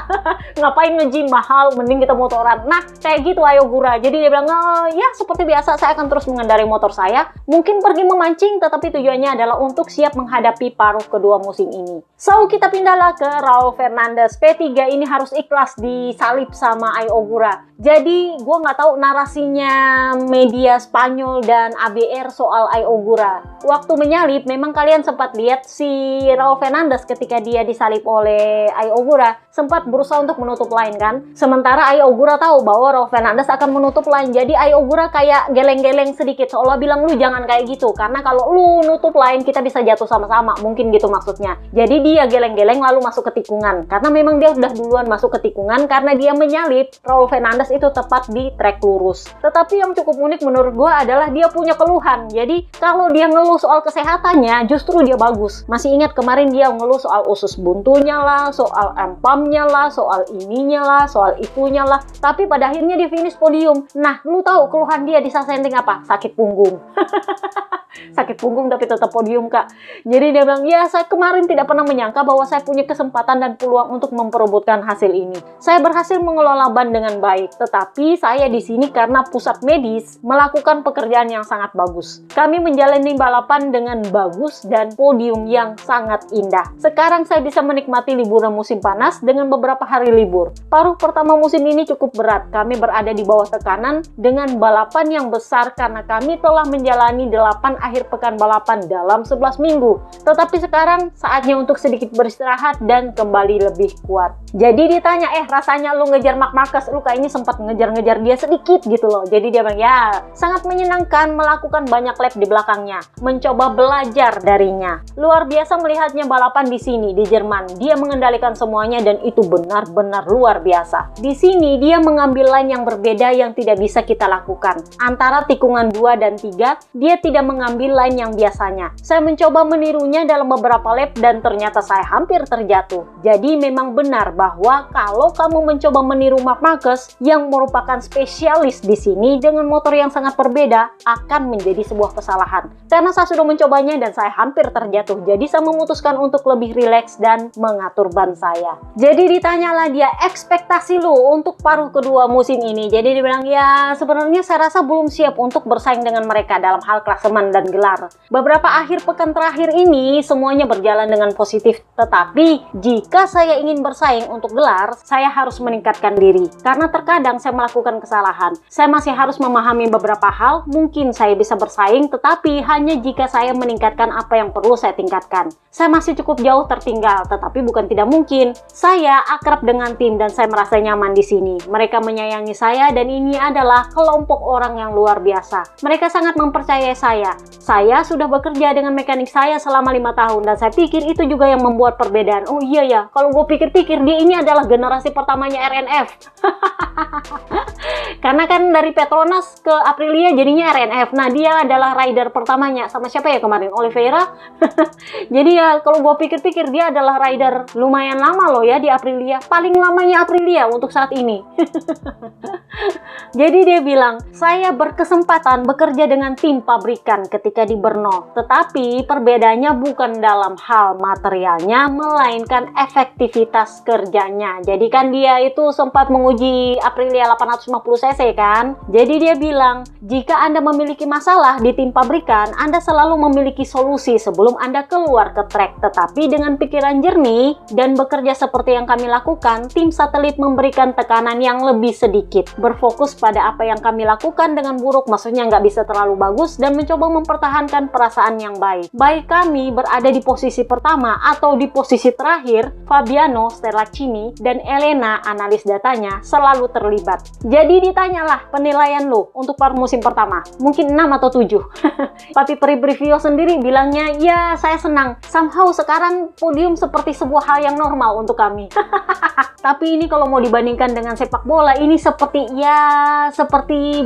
Speaker 1: Ngapain nge-gym mahal, mending kita motoran. Nah kayak gitu Ai Ogura. Jadi dia bilang, ya seperti biasa saya akan terus mengendarai motor saya. Mungkin pergi memancing tetapi tujuannya adalah untuk siap menghadapi paruh kedua musim ini. So kita pindahlah ke Raul Fernandez. P3 ini harus ikhlas disalip sama Ai Ogura. Jadi gue nggak tahu narasinya media Spanyol dan ABR soal Ai Ogura. Waktu menyalip memang kalian sempat lihat si Raul Fernandez ketika dia disalip oleh Ai Ogura sempat berusaha untuk menutup line kan. Sementara Ai Ogura tahu bahwa Raul Fernandez akan menutup line. Jadi Ai Ogura kayak geleng-geleng sedikit seolah bilang lu jangan kayak gitu karena kalau lu nutup line kita bisa jatuh sama-sama. Mungkin gitu maksudnya. Jadi dia geleng-geleng lalu masuk ke tikungan karena memang dia udah duluan masuk ke tikungan karena dia menyalip Raul Fernandez itu tepat di trek lurus. Tetapi yang cukup unik menurut gue adalah dia punya keluhan. Jadi kalau dia ngeluh soal kesehatannya justru dia bagus. Masih ingat kemarin dia ngeluh soal usus buntunya lah, soal empamnya lah, soal ininya lah, soal itunya lah. Tapi pada akhirnya dia finish podium. Nah, lu tahu keluhan dia di Sassenting apa? Sakit punggung. Sakit punggung tapi tetap podium, Kak. Jadi dia bilang, ya saya kemarin tidak pernah menyangka bahwa saya punya kesempatan dan peluang untuk memperebutkan hasil ini. Saya berhasil mengelola ban dengan baik, tetapi saya di sini karena pusat medis melakukan pekerjaan yang sangat bagus. Kami menjalani balapan dengan bagus dan podium yang sangat indah. Sekarang saya bisa menikmati liburan musim panas dengan beberapa hari libur. Paruh pertama musim ini cukup berat. Kami berada di bawah tekanan dengan balapan yang besar karena kami telah menjalani 8 akhir pekan balapan dalam 11 minggu. Tetapi sekarang saatnya untuk sedikit beristirahat dan kembali lebih kuat. Jadi ditanya, rasanya lu ngejar Marc Marquez, lu kayaknya sempat ngejar-ngejar dia sedikit gitu loh. Jadi dia bilang, ya sangat menyenangkan melakukan banyak lap di belakangnya, mencoba belajar darinya. Luar biasa melihatnya balapan di sini, di Jerman. Dia mengendalikan semuanya dan itu benar-benar luar biasa. Di sini dia mengambil line yang berbeda yang tidak bisa kita lakukan. Antara tikungan 2 dan 3, dia tidak mengambil line yang biasanya. Saya mencoba menirunya dalam beberapa lap dan ternyata saya hampir terjatuh. Jadi memang benar bahwa kalau kamu mencoba meniru Marc Marquez yang merupakan spesialis di sini dengan motor yang sangat berbeda, akan menjadi sebuah kesalahan. Karena saya sudah mencobanya dan saya hampir terjatuh. Jadi saya memutuskan untuk lebih rileks dan mengatur ban saya. Jadi ditanyalah dia, ekspektasi lu untuk paruh kedua musim ini. Jadi dia bilang, ya sebenarnya saya rasa belum siap untuk bersaing dengan mereka dalam hal klasemen dan gelar. Beberapa akhir pekan terakhir ini semuanya berjalan dengan positif, tetapi jika saya ingin bersaing untuk gelar, saya harus meningkatkan diri karena terkadang saya melakukan kesalahan. Saya masih harus memahami beberapa hal. Mungkin saya bisa bersaing, tetapi hanya jika saya meningkatkan apa yang perlu saya tingkatkan. Saya masih cukup jauh tertinggal, tetapi bukan tidak mungkin. Saya akrab dengan tim dan saya merasa nyaman di sini. Mereka menyayangi saya dan ini adalah kelompok orang yang luar biasa. Mereka sangat mempercayai saya. Saya sudah bekerja dengan mekanik saya selama 5 tahun dan saya pikir itu juga yang membuat perbedaan. Oh iya ya, kalau gue pikir-pikir dia ini adalah generasi pertamanya RNF. Karena kan dari Petronas ke Aprilia jadinya RNF. Nah dia adalah rider pertamanya. Sama siapa ya kemarin? Oliveira. Jadi ya kalau gue pikir-pikir dia adalah rider lumayan lama loh ya di Aprilia. Paling lamanya Aprilia untuk saat ini. Jadi dia bilang, saya berkesempatan bekerja dengan tim pabrikan ketika di Brno. Tetapi perbedaannya bukan dalam hal materialnya, melainkan efektivitas kerjanya. Jadi kan dia itu sempat menguji Aprilia 850cc kan. Jadi dia bilang, jika Anda memiliki masalah di tim pabrikan, Anda selalu memiliki solusi sebelum Anda keluar ke trek. Tetapi dengan pikiran jernih dan bekerja seperti yang kami lakukan, tim satelit memberikan tekanan yang lebih sedikit. Berfokus pada apa yang kami lakukan dengan buruk, maksudnya nggak bisa terlalu bagus, dan mencoba mempertahankan perasaan yang baik. Baik kami berada di posisi pertama atau di posisi terakhir, Fabiano Sterlacini dan Elena, analis datanya, selalu terlibat. Jadi ditanyalah penilaian lo untuk paruh musim pertama. Mungkin 6 atau 7. Tapi Pribrivio sendiri bilangnya, ya saya senang. Somehow sekarang podium seperti sebuah hal yang normal untuk kami. Tapi ini kalau mau dibandingkan dengan sepak bola, ini seperti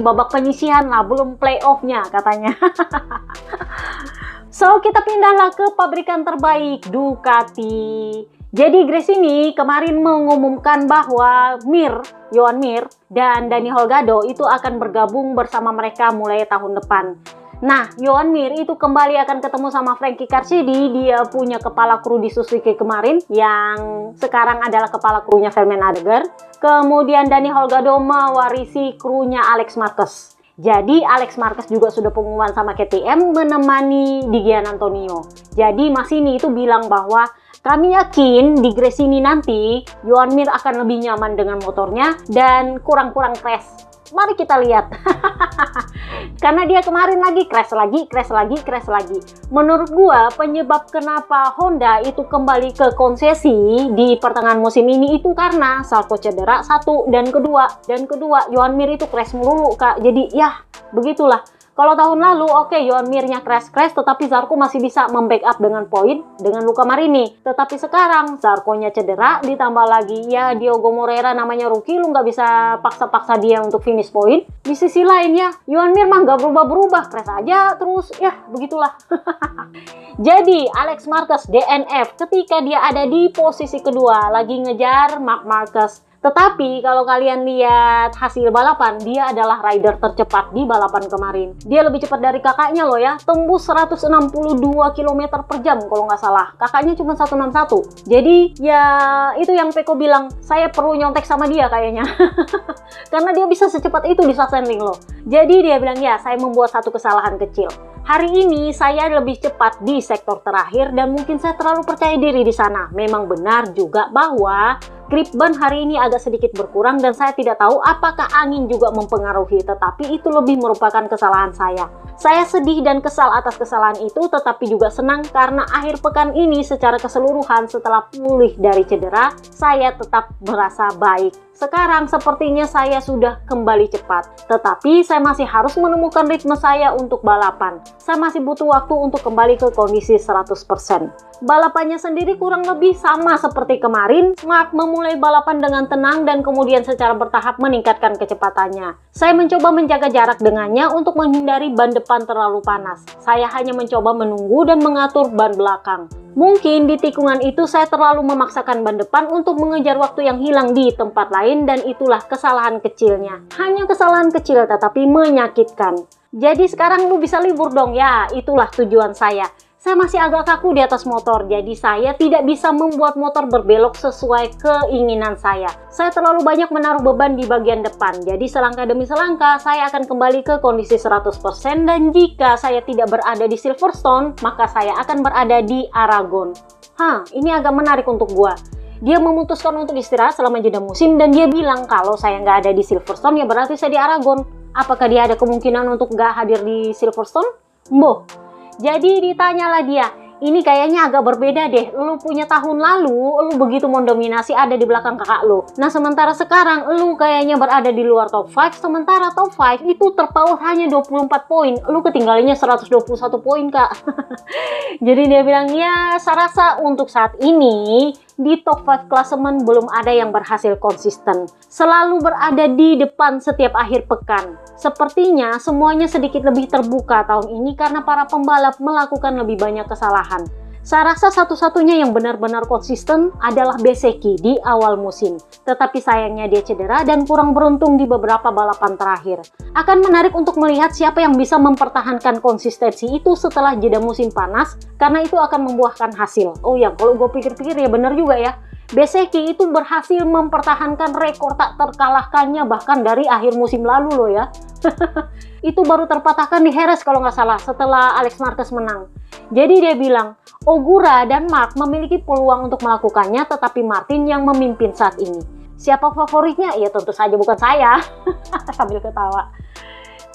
Speaker 1: babak penyisihan lah, belum playoff-nya katanya. So, kita pindahlah ke pabrikan terbaik, Ducati. Jadi Gresini kemarin mengumumkan bahwa Joan Mir dan Dani Holgado itu akan bergabung bersama mereka mulai tahun depan. Nah, Joan Mir itu kembali akan ketemu sama Frankie Carchedi. Dia punya kepala kru di Suzuki kemarin, yang sekarang adalah kepala krunya Vermain Adeger. Kemudian Dani Holgado mewarisi krunya Alex Marquez. Jadi Alex Marquez juga sudah pengumuman sama KTM menemani Di Giannantonio. Jadi Massini itu bilang bahwa kami yakin di Gresini nanti Joan Mir akan lebih nyaman dengan motornya dan kurang-kurang crash. Mari kita lihat. Karena dia kemarin lagi crash lagi. Menurut gua penyebab kenapa Honda itu kembali ke konsesi di pertengahan musim ini itu karena Zarco cedera satu, dan kedua Joan Mir itu crash melulu, Kak. Jadi ya begitulah. Kalau tahun lalu, oke, Joan Mir-nya crash, tetapi Zarco masih bisa membackup dengan poin dengan Luca Marini. Tetapi sekarang, Zarco-nya cedera, ditambah lagi, ya Diogo Moreira namanya rookie, lu nggak bisa paksa-paksa dia untuk finish poin. Di sisi lainnya, Joan Mir mah nggak berubah-berubah, crash aja terus, ya begitulah. Jadi, Alex Marquez DNF ketika dia ada di posisi kedua, lagi ngejar Marc Marquez. Tetapi kalau kalian lihat hasil balapan, dia adalah rider tercepat di balapan kemarin. Dia lebih cepat dari kakaknya loh ya, tembus 162 km per jam kalau nggak salah. Kakaknya cuma 161. Jadi ya itu yang Peko bilang, saya perlu nyontek sama dia kayaknya. Karena dia bisa secepat itu di Sachsenring loh. Jadi dia bilang, ya saya membuat satu kesalahan kecil. Hari ini saya lebih cepat di sektor terakhir dan mungkin saya terlalu percaya diri di sana. Memang benar juga bahwa grip ban hari ini agak sedikit berkurang dan saya tidak tahu apakah angin juga mempengaruhi, tetapi itu lebih merupakan kesalahan saya. Saya sedih dan kesal atas kesalahan itu, tetapi juga senang karena akhir pekan ini secara keseluruhan setelah pulih dari cedera, saya tetap merasa baik. Sekarang sepertinya saya sudah kembali cepat, tetapi saya masih harus menemukan ritme saya untuk balapan. Saya masih butuh waktu untuk kembali ke kondisi 100%. Balapannya sendiri kurang lebih sama seperti kemarin. Mark memulai balapan dengan tenang dan kemudian secara bertahap meningkatkan kecepatannya. Saya mencoba menjaga jarak dengannya untuk menghindari ban depan terlalu panas. Saya hanya mencoba menunggu dan mengatur ban belakang. Mungkin di tikungan itu saya terlalu memaksakan ban depan untuk mengejar waktu yang hilang di tempat lain dan itulah kesalahan kecilnya. Hanya kesalahan kecil tetapi menyakitkan. Jadi sekarang lu bisa libur dong ya, itulah tujuan saya. Saya masih agak kaku di atas motor, jadi saya tidak bisa membuat motor berbelok sesuai keinginan saya. Saya terlalu banyak menaruh beban di bagian depan, jadi selangkah demi selangkah saya akan kembali ke kondisi 100% dan jika saya tidak berada di Silverstone, maka saya akan berada di Aragon. Ini agak menarik untuk gua. Dia memutuskan untuk istirahat selama jeda musim dan dia bilang kalau saya nggak ada di Silverstone ya berarti saya di Aragon. Apakah dia ada kemungkinan untuk nggak hadir di Silverstone? Boh. Jadi ditanyalah dia, ini kayaknya agak berbeda deh, lu punya tahun lalu, lu begitu mendominasi ada di belakang kakak lu. Nah sementara sekarang, lu kayaknya berada di luar top 5, sementara top 5 itu terpaut hanya 24 poin, lu ketinggalannya 121 poin kak. Jadi dia bilang, ya saya rasa untuk saat ini, di top 5 klasemen belum ada yang berhasil konsisten. Selalu berada di depan setiap akhir pekan. Sepertinya semuanya sedikit lebih terbuka tahun ini karena para pembalap melakukan lebih banyak kesalahan. Saya rasa satu-satunya yang benar-benar konsisten adalah Bezzecchi di awal musim. Tetapi sayangnya dia cedera dan kurang beruntung di beberapa balapan terakhir. Akan menarik untuk melihat siapa yang bisa mempertahankan konsistensi itu setelah jeda musim panas, karena itu akan membuahkan hasil. Oh ya, kalau gue pikir-pikir ya benar juga ya. Bezzecchi itu berhasil mempertahankan rekor tak terkalahkannya bahkan dari akhir musim lalu loh ya. Itu baru terpatahkan di Jerez kalau nggak salah setelah Alex Marquez menang. Jadi dia bilang, Ogura dan Mark memiliki peluang untuk melakukannya tetapi Martin yang memimpin saat ini. Siapa favoritnya? Ya tentu saja bukan saya. Sambil ketawa.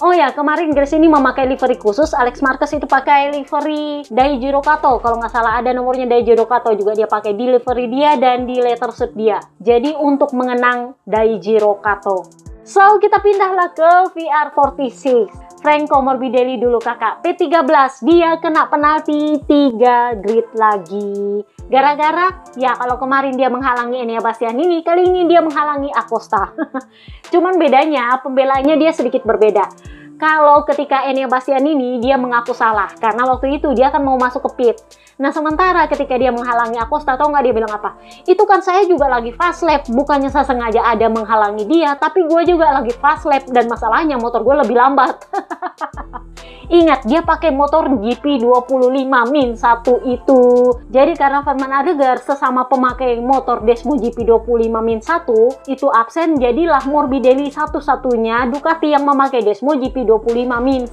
Speaker 1: Oh ya, kemarin Grace ini memakai livery khusus. Alex Marquez itu pakai livery Daijiro Kato. Kalau nggak salah ada nomornya Daijiro Kato juga dia pakai di livery dia dan di letter suit dia. Jadi untuk mengenang Daijiro Kato. So, kita pindahlah ke VR46. Franco Morbidelli dulu kakak. P13, dia kena penalti 3 grid lagi. Gara-gara, ya kalau kemarin dia menghalangi Enea Bastianini, kali ini dia menghalangi Acosta. Cuman bedanya, pembelanya dia sedikit berbeda. Kalau ketika Enea Bastianini dia mengaku salah karena waktu itu dia akan mau masuk ke pit. Nah sementara ketika dia menghalangi Acosta, tau nggak dia bilang apa? Itu kan saya juga lagi fast lap, bukannya saya sengaja ada menghalangi dia, tapi gue juga lagi fast lap dan masalahnya motor gue lebih lambat. Ingat, dia pakai motor GP25-1 itu. Jadi karena Fernand Adegar sesama pemakai motor Desmo GP25-1 itu absen, jadilah Morbidelli satu-satunya Ducati yang memakai Desmo GP25-1.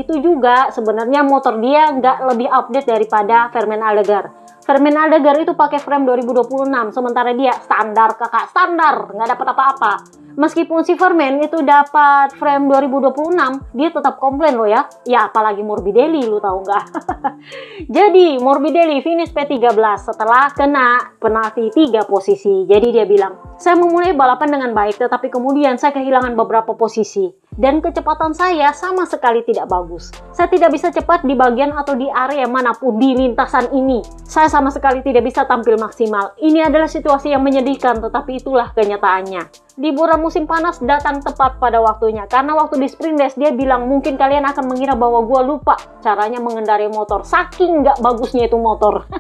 Speaker 1: Itu juga sebenarnya motor dia nggak lebih update daripada Fernand Adegar. Fernand Adegar itu pakai frame 2026, sementara dia standar kakak, standar, nggak dapat apa-apa. Meskipun si Vermaelen itu dapat frame 2026, dia tetap komplain loh ya. Ya apalagi Morbidelli, lu tahu nggak? Jadi Morbidelli finish P13 setelah kena penalti 3 posisi. Jadi dia bilang, saya memulai balapan dengan baik, tetapi kemudian saya kehilangan beberapa posisi. Dan kecepatan saya sama sekali tidak bagus. Saya tidak bisa cepat di bagian atau di area manapun di lintasan ini. Saya sama sekali tidak bisa tampil maksimal. Ini adalah situasi yang menyedihkan, tetapi itulah kenyataannya. Liburan musim panas datang tepat pada waktunya. Karena waktu di sprint race dia bilang, mungkin kalian akan mengira bahwa gue lupa caranya mengendarai motor. Saking nggak bagusnya itu motor.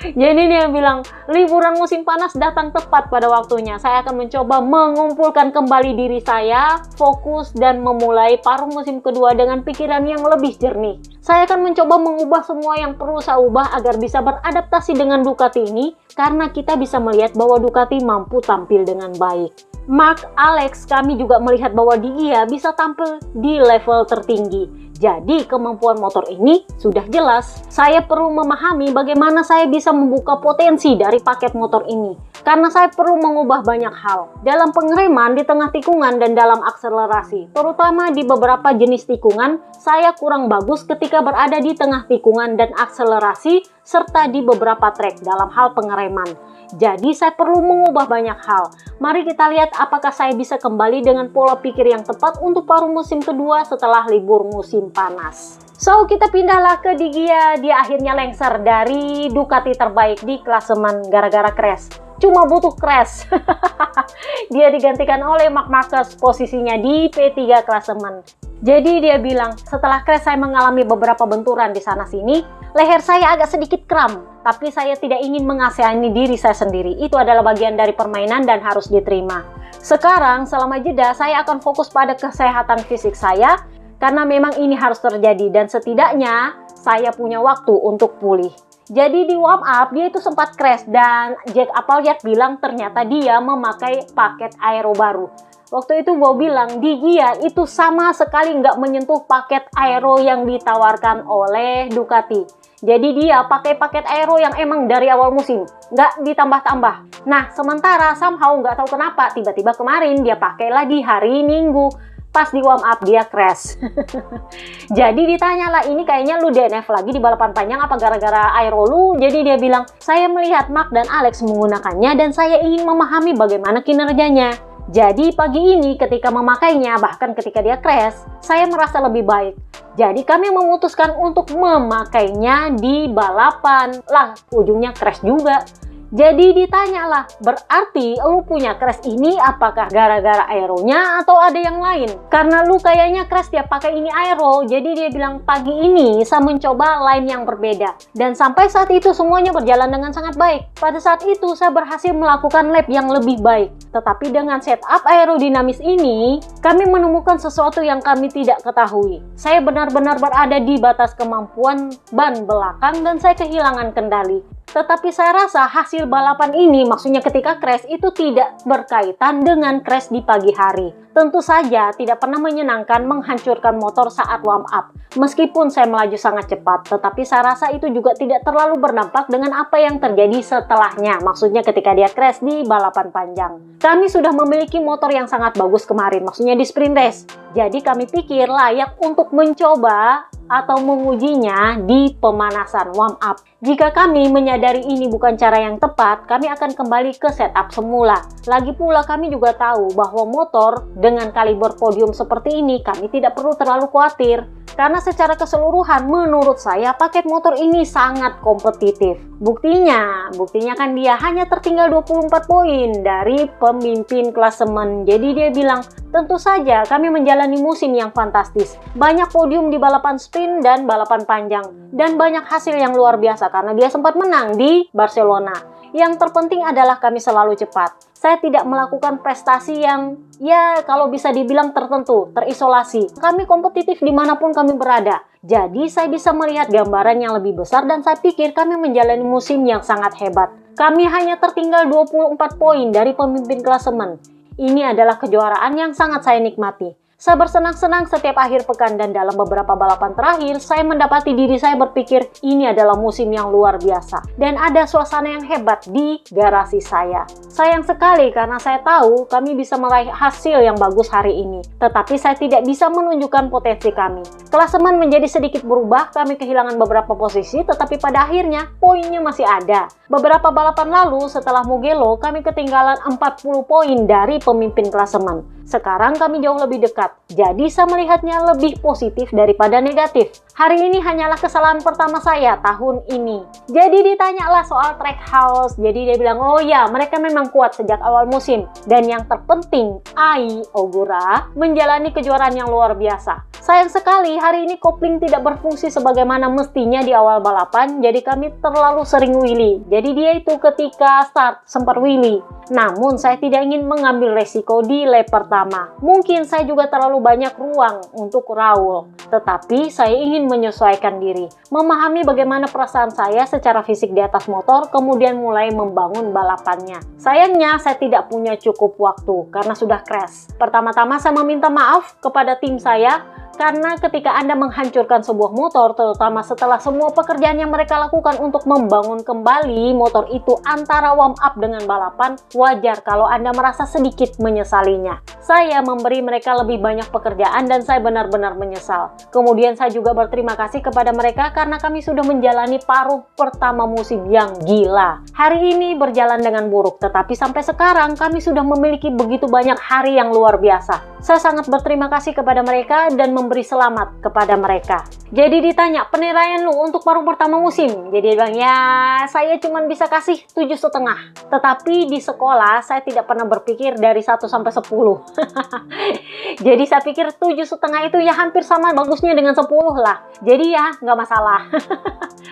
Speaker 1: Jadi dia bilang, Liburan musim panas datang tepat pada waktunya. Saya akan mencoba mengumpulkan kembali diri saya, fokus dan memulai paruh musim kedua dengan pikiran yang lebih jernih. Saya akan mencoba mengubah semua yang perlu saya ubah agar bisa beradaptasi dengan Ducati ini, karena kita bisa melihat bahwa Ducati mampu tampil dengan baik. Mark, Alex, kami juga melihat bahwa dia bisa tampil di level tertinggi. Jadi kemampuan motor ini sudah jelas. Saya perlu memahami bagaimana saya bisa membuka potensi dari paket motor ini. Karena saya perlu mengubah banyak hal. Dalam pengereman, di tengah tikungan, dan dalam akselerasi. Terutama di beberapa jenis tikungan, saya kurang bagus ketika berada di tengah tikungan dan akselerasi, serta di beberapa trek dalam hal pengereman. Jadi saya perlu mengubah banyak hal. Mari kita lihat apakah saya bisa kembali dengan pola pikir yang tepat untuk paruh musim kedua setelah libur musim panas. So, kita pindahlah ke Di Gia. Dia akhirnya lengser dari Ducati terbaik di klasemen gara-gara crash. Cuma butuh crash. Dia digantikan oleh Marc Marquez, posisinya di P3 klasemen. Jadi dia bilang, setelah crash saya mengalami beberapa benturan di sana-sini, leher saya agak sedikit kram, tapi saya tidak ingin mengasihani diri saya sendiri. Itu adalah bagian dari permainan dan harus diterima. Sekarang, selama jeda, saya akan fokus pada kesehatan fisik saya, karena memang ini harus terjadi, dan setidaknya saya punya waktu untuk pulih. Jadi di warm up, dia itu sempat crash, dan Jack Appleyard bilang ternyata dia memakai paket aero baru. Waktu itu gue bilang, Di Gia itu sama sekali nggak menyentuh paket aero yang ditawarkan oleh Ducati. Jadi dia pakai paket aero yang emang dari awal musim, nggak ditambah-tambah. Nah, sementara somehow nggak tahu kenapa, tiba-tiba kemarin dia pakailah di hari Minggu. Pas di warm up dia crash. Jadi ditanyalah, ini kayaknya lu DNF lagi di balapan panjang apa gara-gara aero lu? Jadi dia bilang, saya melihat Mark dan Alex menggunakannya dan saya ingin memahami bagaimana kinerjanya. Jadi pagi ini ketika memakainya, bahkan ketika dia crash, saya merasa lebih baik. Jadi kami memutuskan untuk memakainya di balapan. Lah, ujungnya crash juga. Jadi ditanyalah, berarti lu punya crash ini apakah gara-gara aeronya atau ada yang lain? Karena lu kayaknya crash tiap pakai ini aero, jadi dia bilang pagi ini saya mencoba line yang berbeda. Dan sampai saat itu semuanya berjalan dengan sangat baik. Pada saat itu saya berhasil melakukan lap yang lebih baik. Tetapi dengan setup aerodinamis ini, kami menemukan sesuatu yang kami tidak ketahui. Saya benar-benar berada di batas kemampuan ban belakang dan saya kehilangan kendali. Tetapi saya rasa hasil balapan ini, maksudnya ketika crash, itu tidak berkaitan dengan crash di pagi hari. Tentu saja tidak pernah menyenangkan menghancurkan motor saat warm up. Meskipun saya melaju sangat cepat, tetapi saya rasa itu juga tidak terlalu berdampak dengan apa yang terjadi setelahnya. Maksudnya ketika dia crash di balapan panjang. Kami sudah memiliki motor yang sangat bagus kemarin, maksudnya di sprint race. Jadi kami pikir layak untuk mencoba atau mengujinya di pemanasan warm up. Jika kami menyadari ini bukan cara yang tepat, kami akan kembali ke setup semula. Lagi pula kami juga tahu bahwa motor dengan kaliber podium seperti ini kami tidak perlu terlalu khawatir. Karena secara keseluruhan menurut saya paket motor ini sangat kompetitif. Buktinya kan dia hanya tertinggal 24 poin dari pemimpin klasemen. Jadi dia bilang, tentu saja kami menjalani musim yang fantastis. Banyak podium di balapan sprint dan balapan panjang. Dan banyak hasil yang luar biasa karena dia sempat menang di Barcelona. Yang terpenting adalah kami selalu cepat. Saya tidak melakukan prestasi yang ya kalau bisa dibilang tertentu, terisolasi. Kami kompetitif dimanapun kami berada. Jadi saya bisa melihat gambaran yang lebih besar dan saya pikir kami menjalani musim yang sangat hebat. Kami hanya tertinggal 24 poin dari pemimpin klasemen. Ini adalah kejuaraan yang sangat saya nikmati. Saya bersenang-senang setiap akhir pekan dan dalam beberapa balapan terakhir, saya mendapati diri saya berpikir ini adalah musim yang luar biasa. Dan ada suasana yang hebat di garasi saya. Sayang sekali karena saya tahu kami bisa meraih hasil yang bagus hari ini. Tetapi saya tidak bisa menunjukkan potensi kami. Klasemen menjadi sedikit berubah, kami kehilangan beberapa posisi, tetapi pada akhirnya poinnya masih ada. Beberapa balapan lalu setelah Mugello, kami ketinggalan 40 poin dari pemimpin klasemen. Sekarang kami jauh lebih dekat, jadi saya melihatnya lebih positif daripada negatif. Hari ini hanyalah kesalahan pertama saya tahun ini. Jadi ditanyalah soal Trackhouse, jadi dia bilang, oh ya mereka memang kuat sejak awal musim. Dan yang terpenting, Ai Ogura menjalani kejuaraan yang luar biasa. Sayang sekali hari ini kopling tidak berfungsi sebagaimana mestinya di awal balapan, jadi kami terlalu sering wheelie. Jadi dia itu ketika start sempat wheelie. Namun saya tidak ingin mengambil resiko di lap pertama. Mungkin saya juga terlalu banyak ruang untuk Raul. Tetapi saya ingin menyesuaikan diri, memahami bagaimana perasaan saya secara fisik di atas motor, kemudian mulai membangun balapannya. Sayangnya saya tidak punya cukup waktu karena sudah crash. Pertama-tama saya meminta maaf kepada tim saya, karena ketika Anda menghancurkan sebuah motor, terutama setelah semua pekerjaan yang mereka lakukan untuk membangun kembali motor itu antara warm up dengan balapan, wajar kalau Anda merasa sedikit menyesalinya. Saya memberi mereka lebih banyak pekerjaan dan saya benar-benar menyesal. Kemudian saya juga berterima kasih kepada mereka karena kami sudah menjalani paruh pertama musim yang gila. Hari ini berjalan dengan buruk, tetapi sampai sekarang kami sudah memiliki begitu banyak hari yang luar biasa. Saya sangat berterima kasih kepada mereka dan memberi selamat kepada mereka. Jadi ditanya, penilaian lu untuk paruh pertama musim? Jadi dia bilang, ya saya cuma bisa kasih 7,5. Tetapi di sekolah saya tidak pernah berpikir dari 1 sampai 10. Jadi saya pikir 7,5 itu ya hampir sama bagusnya dengan 10 lah. Jadi ya nggak masalah.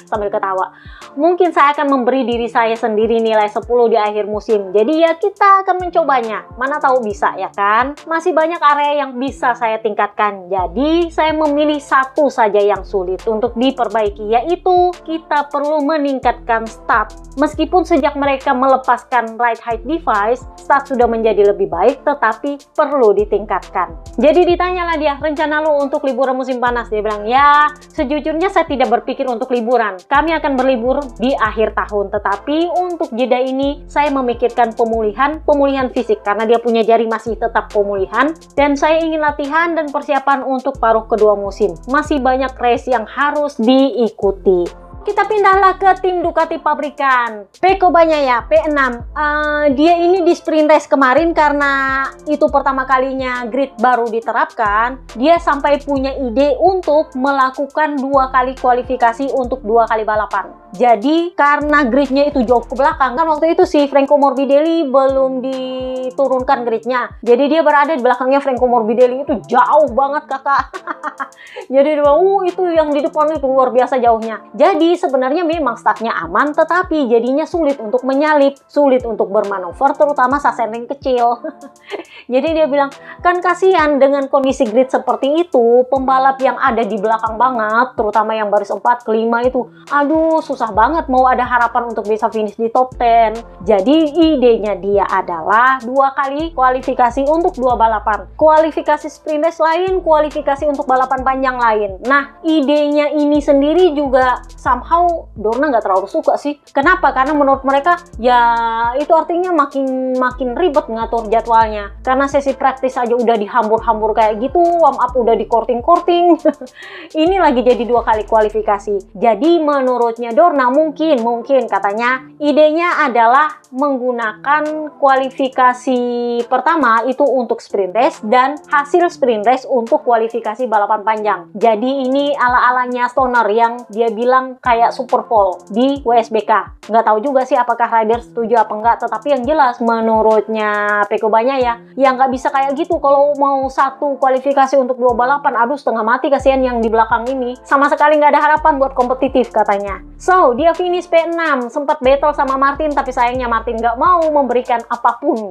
Speaker 1: Sambil ketawa. Mungkin saya akan memberi diri saya sendiri nilai 10 di akhir musim. Jadi ya kita akan mencobanya. Mana tahu bisa ya kan? Masih banyak area yang bisa saya tingkatkan. Jadi saya memilih satu saja yang sulit untuk diperbaiki, yaitu kita perlu meningkatkan start. Meskipun sejak mereka melepaskan ride height device, start sudah menjadi lebih baik, tetapi perlu ditingkatkan. Jadi ditanyalah dia, rencana lo untuk liburan musim panas? Dia bilang, ya sejujurnya saya tidak berpikir untuk liburan. Kami akan berlibur di akhir tahun, tetapi untuk jeda ini saya memikirkan pemulihan fisik karena dia punya jari masih tetap pemulihan, dan saya ingin latihan dan persiapan untuk paruh kedua musim. Masih banyak race yang harus diikuti. Kita pindahlah ke tim Ducati pabrikan. Pecco Bagnaia P6. Dia ini di sprint race kemarin karena itu pertama kalinya grid baru diterapkan. Dia sampai punya ide untuk melakukan 2 kali kualifikasi untuk 2 kali balapan. Jadi karena gridnya itu jauh ke belakang, kan waktu itu si Franco Morbidelli belum diturunkan gridnya. Jadi dia berada di belakangnya Franco Morbidelli itu jauh banget kakak. Jadi dia bilang, itu yang di depan itu luar biasa jauhnya. Jadi sebenarnya memang startnya aman, tetapi jadinya sulit untuk menyalip, sulit untuk bermanuver, terutama sasen ring kecil. Jadi dia bilang, kan kasihan dengan kondisi grid seperti itu, pembalap yang ada di belakang banget, terutama yang baris 4 ke 5 itu, aduh susah banget mau ada harapan untuk bisa finish di top 10. Jadi idenya dia adalah 2 kali kualifikasi untuk 2 balapan. Kualifikasi sprint race lain, kualifikasi untuk balapan panjang lain. Nah, idenya ini sendiri juga somehow Dorna nggak terlalu suka sih. Kenapa? Karena menurut mereka ya itu artinya makin ribet ngatur jadwalnya. Karena sesi praktis aja udah dihambur-hambur kayak gitu, warm up udah di korting-korting. Ini lagi jadi 2 kali kualifikasi. Jadi menurutnya Dorna mungkin katanya idenya adalah menggunakan kualifikasi pertama itu untuk sprint race dan hasil sprint race untuk kualifikasi balapan panjang. Jadi ini ala-alanya Stoner yang dia bilang kayak Super Pole di WSBK. Nggak tahu juga sih apakah rider setuju apa enggak, tetapi yang jelas menurutnya Pecco Bagnaia ya nggak bisa kayak gitu. Kalau mau 1 kualifikasi untuk 2 balapan, aduh setengah mati kasihan yang di belakang ini. Sama sekali nggak ada harapan buat kompetitif katanya. So, dia finish P6, sempat battle sama Martin, tapi sayangnya Martin nggak mau memberikan apapun.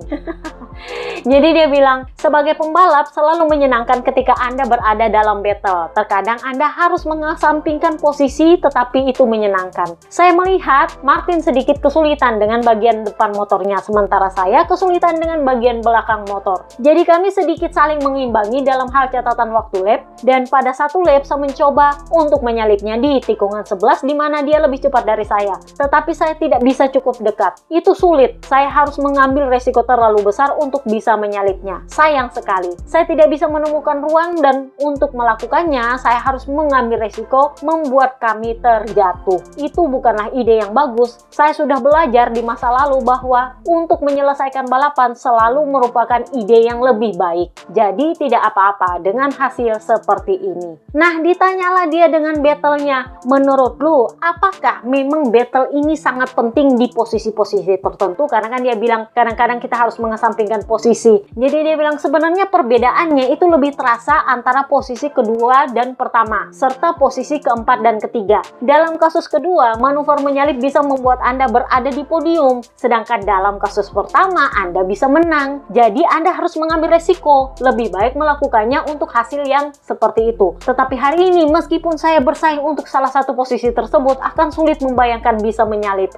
Speaker 1: Jadi dia bilang, sebagai pembalap selalu menyenangkan ketika Anda berada dalam battle. Terkadang Anda harus mengesampingkan posisi, tetapi itu menyenangkan. Saya melihat Martin sedikit kesulitan dengan bagian depan motornya, sementara saya kesulitan dengan bagian belakang motor. Jadi kami sedikit saling mengimbangi dalam hal catatan waktu lap, dan pada 1 lap saya mencoba untuk menyalipnya di tikungan 11 di mana dia lebih cepat dari saya. Tetapi saya tidak bisa cukup dekat. Itu sulit. Saya harus mengambil resiko terlalu besar untuk bisa menyalipnya. Sayang sekali. Saya tidak bisa menemukan ruang dan untuk melakukannya saya harus mengambil resiko membuat kami terjatuh. jatuh. Itu bukanlah ide yang bagus. Saya sudah belajar di masa lalu bahwa untuk menyelesaikan balapan selalu merupakan ide yang lebih baik. Jadi tidak apa-apa dengan hasil seperti ini. Nah, ditanyalah dia dengan battle-nya. Menurut lu, apakah memang battle ini sangat penting di posisi-posisi tertentu? Karena kan dia bilang kadang-kadang kita harus mengesampingkan posisi. Jadi dia bilang sebenarnya perbedaannya itu lebih terasa antara posisi kedua dan pertama, serta posisi keempat dan ketiga. Dalam kasus kedua, manuver menyalip bisa membuat Anda berada di podium, sedangkan dalam kasus pertama Anda bisa menang. Jadi Anda harus mengambil resiko. Lebih baik melakukannya untuk hasil yang seperti itu. Tetapi hari ini meskipun saya bersaing untuk salah satu posisi tersebut, akan sulit membayangkan bisa menyalip.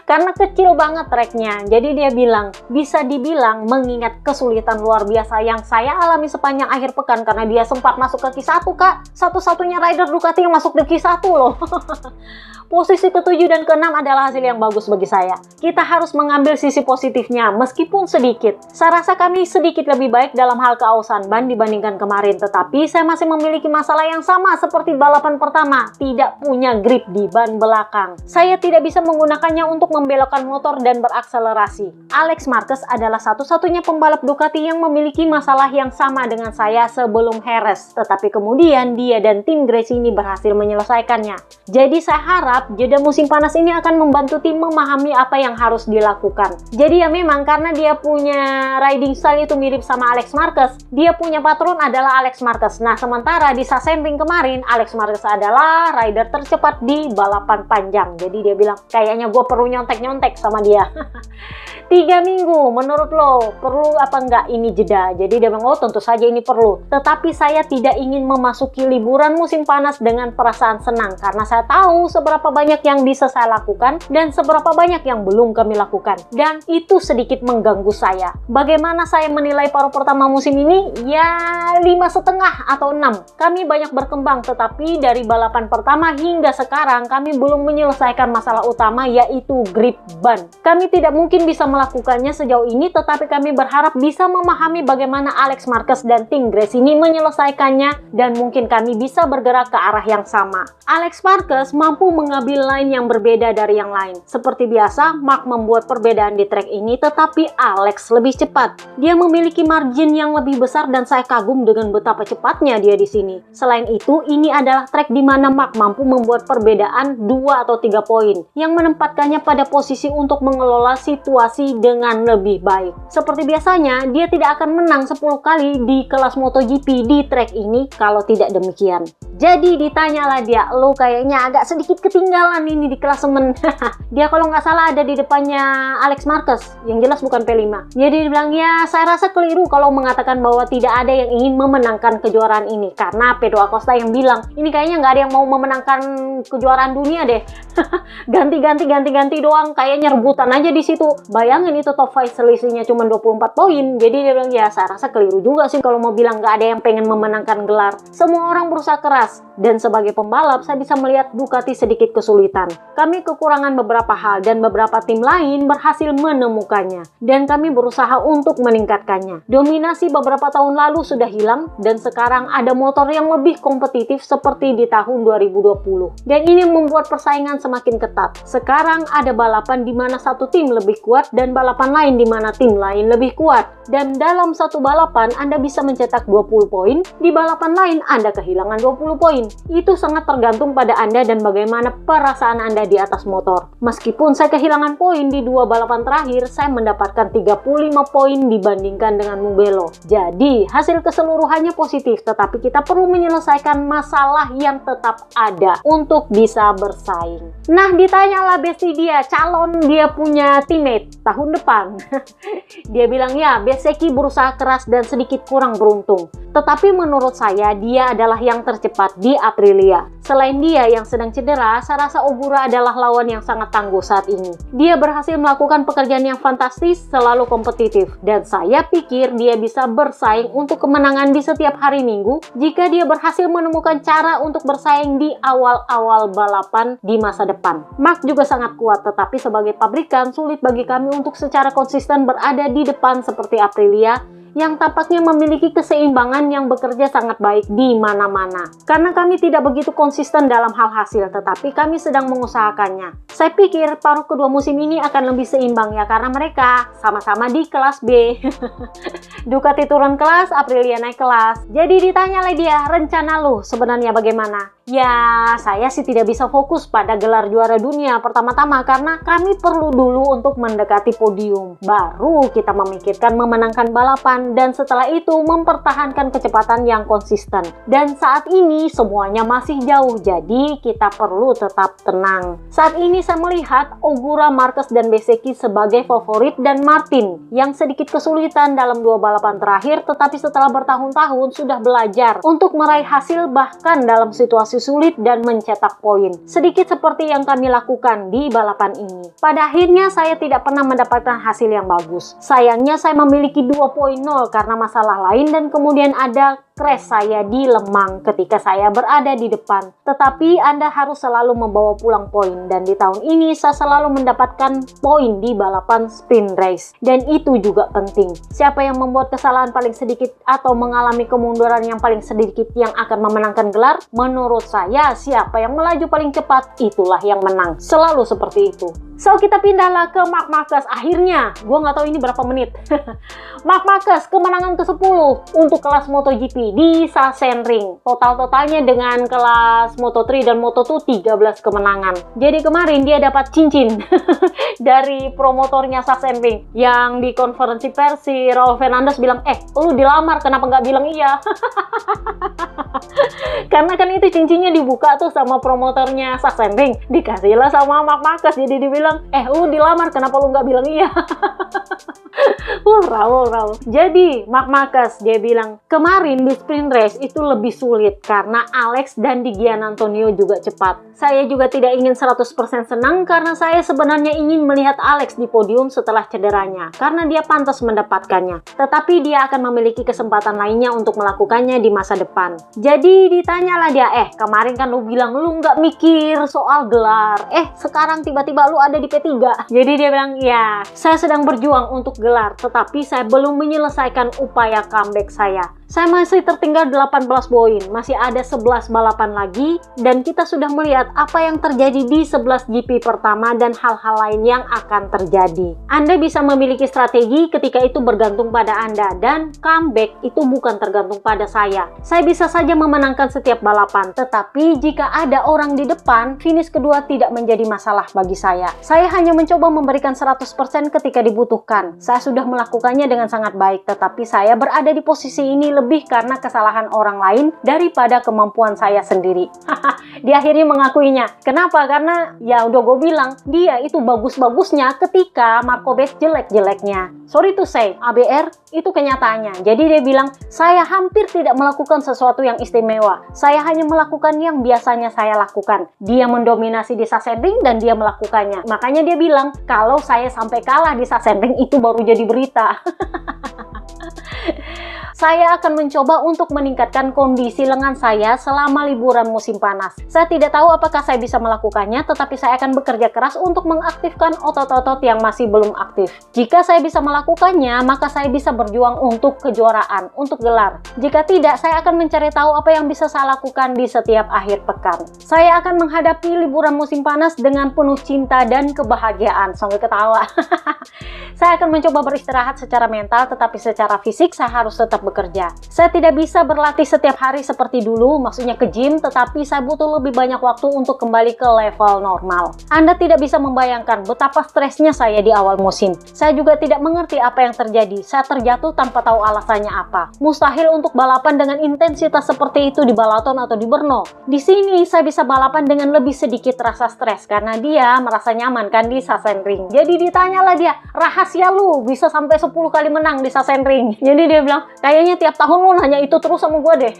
Speaker 1: Karena kecil banget tracknya. Jadi dia bilang, bisa dibilang mengingat kesulitan luar biasa yang saya alami sepanjang akhir pekan karena dia sempat masuk ke Q1, Kak. Satu-satunya rider Ducati yang masuk di Q1 loh. Posisi ke-7 dan ke-6 adalah hasil yang bagus bagi saya. Kita harus mengambil sisi positifnya, meskipun sedikit. Saya rasa kami sedikit lebih baik dalam hal keausan ban dibandingkan kemarin, tetapi saya masih memiliki masalah yang sama seperti balapan pertama, tidak punya grip di ban belakang. Saya tidak bisa menggunakannya untuk membelokkan motor dan berakselerasi. Alex Marquez adalah satu-satunya pembalap Ducati yang memiliki masalah yang sama dengan saya sebelum Jerez, tetapi kemudian dia dan tim Gresini berhasil menyelesaikannya. Jadi saya harap jeda musim panas ini akan membantu tim memahami apa yang harus dilakukan. Jadi ya memang karena dia punya riding style itu mirip sama Alex Marquez, dia punya patron adalah Alex Marquez. Nah, sementara di Sachsenring kemarin, Alex Marquez adalah rider tercepat di balapan panjang. Jadi dia bilang, kayaknya gue perlu nyontek-nyontek sama dia. 3 minggu, menurut lo perlu apa enggak ini jeda? Jadi dia bilang, oh tentu saja ini perlu. Tetapi saya tidak ingin memasuki liburan musim panas dengan perasaan senang, karena saya tahu seberapa banyak yang bisa saya lakukan dan seberapa banyak yang belum kami lakukan. Dan itu sedikit mengganggu saya. Bagaimana saya menilai paruh pertama musim ini? Ya 5,5 atau 6. Kami banyak berkembang, tetapi dari balapan pertama hingga sekarang kami belum menyelesaikan masalah utama, yaitu grip ban. Kami tidak mungkin bisa melakukannya sejauh ini, tetapi kami berharap bisa memahami bagaimana Alex Marquez dan tim Gresini menyelesaikannya, dan mungkin kami bisa bergerak ke arah yang sama. Alex Marquez mampu mengambil line yang berbeda dari yang lain. Seperti biasa, Mark membuat perbedaan di track ini, tetapi Alex lebih cepat. Dia memiliki margin yang lebih besar dan saya kagum dengan betapa cepatnya dia di sini. Selain itu, ini adalah track di mana Mark mampu membuat perbedaan 2 atau 3 poin, yang menempatkannya pada posisi untuk mengelola situasi dengan lebih baik. Seperti biasanya, dia tidak akan menang 10 kali di kelas MotoGP di track ini kalau tidak demikian. Jadi ditanyalah dia, lo kayaknya agak sedikit ketinggalan ini di klasemen. Dia kalau nggak salah ada di depannya Alex Marquez, yang jelas bukan P5. Jadi dia bilang, ya saya rasa keliru kalau mengatakan bahwa tidak ada yang ingin memenangkan kejuaraan ini, karena Pedro Acosta yang bilang, ini kayaknya nggak ada yang mau memenangkan kejuaraan dunia deh. Ganti doang, kayaknya rebutan aja di situ. Bayangin itu top 5 selisihnya cuma 24 poin. Jadi dia bilang, ya saya rasa keliru juga sih kalau mau bilang nggak ada yang pengen memenangkan gelar. Semua orang berusaha keras, dan sebagai pembalap saya bisa melihat Ducati sedikit kesulitan. Kami kekurangan beberapa hal dan beberapa tim lain berhasil menemukannya, dan kami berusaha untuk meningkatkannya. Dominasi beberapa tahun lalu sudah hilang, dan sekarang ada motor yang lebih kompetitif seperti di tahun 2020. Dan ini membuat persaingan semakin ketat. Sekarang ada balapan di mana satu tim lebih kuat dan balapan lain di mana tim lain lebih kuat. Dan dalam satu balapan Anda bisa mencetak 20 poin, di balapan lain Anda kehilangan 20 poin. Itu sangat tergantung pada Anda dan bagaimana perasaan Anda di atas motor. Meskipun saya kehilangan poin di 2 balapan terakhir, saya mendapatkan 35 poin dibandingkan dengan Mugello. Jadi hasil keseluruhannya positif, tetapi kita perlu menyelesaikan masalah yang tetap ada untuk bisa bersaing. Nah, ditanyalah bestie dia, calon dia punya teammate tahun depan. Dia bilang, ya Bezzecchi berusaha keras dan sedikit kurang beruntung, tetapi menurut saya dia adalah yang tercepat di Aprilia. Selain dia yang sedang cedera, saya rasa Ogura adalah lawan yang sangat tangguh saat ini. Dia berhasil melakukan pekerjaan yang fantastis, selalu kompetitif, dan saya pikir dia bisa bersaing untuk kemenangan di setiap hari Minggu jika dia berhasil menemukan cara untuk bersaing di awal-awal balapan di masa depan. Mark juga sangat kuat, tetapi sebagai pabrikan sulit bagi kami untuk secara konsisten berada di depan seperti Aprilia yang tampaknya memiliki keseimbangan yang bekerja sangat baik di mana-mana. Karena kami tidak begitu konsisten dalam hal hasil, tetapi kami sedang mengusahakannya. Saya pikir paruh kedua musim ini akan lebih seimbang ya, karena mereka sama-sama di kelas B. Ducati turun kelas, Aprilia naik kelas. Jadi ditanyalah dia, rencana lu sebenarnya bagaimana? Ya, saya sih tidak bisa fokus pada gelar juara dunia pertama-tama karena kami perlu dulu untuk mendekati podium. Baru kita memikirkan memenangkan balapan dan setelah itu mempertahankan kecepatan yang konsisten. Dan saat ini semuanya masih jauh, jadi kita perlu tetap tenang. Saat ini saya melihat Ogura, Marquez, dan Bezzecchi sebagai favorit dan Martin yang sedikit kesulitan dalam 2 balapan terakhir, tetapi setelah bertahun-tahun sudah belajar untuk meraih hasil bahkan dalam situasi sulit dan mencetak poin. Sedikit seperti yang kami lakukan di balapan ini. Pada akhirnya saya tidak pernah mendapatkan hasil yang bagus. Sayangnya saya memiliki 2.0 karena masalah lain dan kemudian ada crash saya di Lemang ketika saya berada di depan. Tetapi Anda harus selalu membawa pulang poin dan di tahun ini saya selalu mendapatkan poin di balapan sprint race. Dan itu juga penting. Siapa yang membuat kesalahan paling sedikit atau mengalami kemunduran yang paling sedikit yang akan memenangkan gelar? Menurut saya, siapa yang melaju paling cepat itulah yang menang. Selalu seperti itu. So, kita pindahlah ke Marc Marquez. Akhirnya, gue nggak tahu ini berapa menit. Marc Marquez, kemenangan ke-10 untuk kelas MotoGP di Sachsenring. Total-totalnya dengan kelas Moto3 dan Moto2 13 kemenangan. Jadi kemarin dia dapat cincin dari promotornya Sachsenring. Yang di konferensi pers si Raul Fernandez bilang, lu dilamar, kenapa nggak bilang iya? Karena kan itu cincinnya dibuka tuh sama promotornya Sachsenring. Dikasihlah sama Marc Marquez, jadi dibilang, lu dilamar, kenapa lu nggak bilang iya? Raul. Jadi, Marc Marquez dia bilang, kemarin di sprint race itu lebih sulit karena Alex dan Di Giannantonio juga cepat. Saya juga tidak ingin 100% senang karena saya sebenarnya ingin melihat Alex di podium setelah cederanya, karena dia pantas mendapatkannya. Tetapi dia akan memiliki kesempatan lainnya untuk melakukannya di masa depan. Jadi ditanyalah dia, kemarin kan lu bilang lu nggak mikir soal gelar. Sekarang tiba-tiba lu ada di P3. Jadi dia bilang, ya, saya sedang berjuang untuk gelar, tetapi saya belum menyelesaikan upaya comeback saya. Saya masih tertinggal 18 poin, masih ada 11 balapan lagi, dan kita sudah melihat apa yang terjadi di 11 GP pertama dan hal-hal lain yang akan terjadi. Anda bisa memiliki strategi ketika itu bergantung pada Anda, dan comeback itu bukan tergantung pada saya. Saya bisa saja memenangkan setiap balapan, tetapi jika ada orang di depan, finish kedua tidak menjadi masalah bagi saya. Saya hanya mencoba memberikan 100% ketika dibutuhkan. Saya sudah melakukannya dengan sangat baik, tetapi saya berada di posisi ini lebih karena kesalahan orang lain daripada kemampuan saya sendiri. Dia akhirnya mengakuinya. Kenapa? Karena ya udah gue bilang, dia itu bagus-bagusnya ketika Marquez jelek-jeleknya. Sorry to say, ABR itu kenyataannya. Jadi dia bilang, saya hampir tidak melakukan sesuatu yang istimewa. Saya hanya melakukan yang biasanya saya lakukan. Dia mendominasi di Sachsenring dan dia melakukannya. Makanya dia bilang, kalau saya sampai kalah di Sachsenring itu baru jadi berita. Saya akan mencoba untuk meningkatkan kondisi lengan saya selama liburan musim panas. Saya tidak tahu apakah saya bisa melakukannya, tetapi saya akan bekerja keras untuk mengaktifkan otot-otot yang masih belum aktif. Jika saya bisa melakukannya, maka saya bisa berjuang untuk kejuaraan, untuk gelar. Jika tidak, saya akan mencari tahu apa yang bisa saya lakukan di setiap akhir pekan. Saya akan menghadapi liburan musim panas dengan penuh cinta dan kebahagiaan. Sambil ketawa. Saya akan mencoba beristirahat secara mental, tetapi secara fisik saya harus tetap bekerja. Saya tidak bisa berlatih setiap hari seperti dulu, maksudnya ke gym, tetapi saya butuh lebih banyak waktu untuk kembali ke level normal. Anda tidak bisa membayangkan betapa stresnya saya di awal musim. Saya juga tidak mengerti apa yang terjadi. Saya terjatuh tanpa tahu alasannya apa. Mustahil untuk balapan dengan intensitas seperti itu di Balaton atau di Brno. Di sini saya bisa balapan dengan lebih sedikit rasa stres karena dia merasa nyaman kan di Sachsenring. Jadi ditanyalah dia, rahasia lu bisa sampai 10 kali menang di Sachsenring. Jadi dia bilang, kayaknya tiap tahun lu nanya itu terus sama gue deh.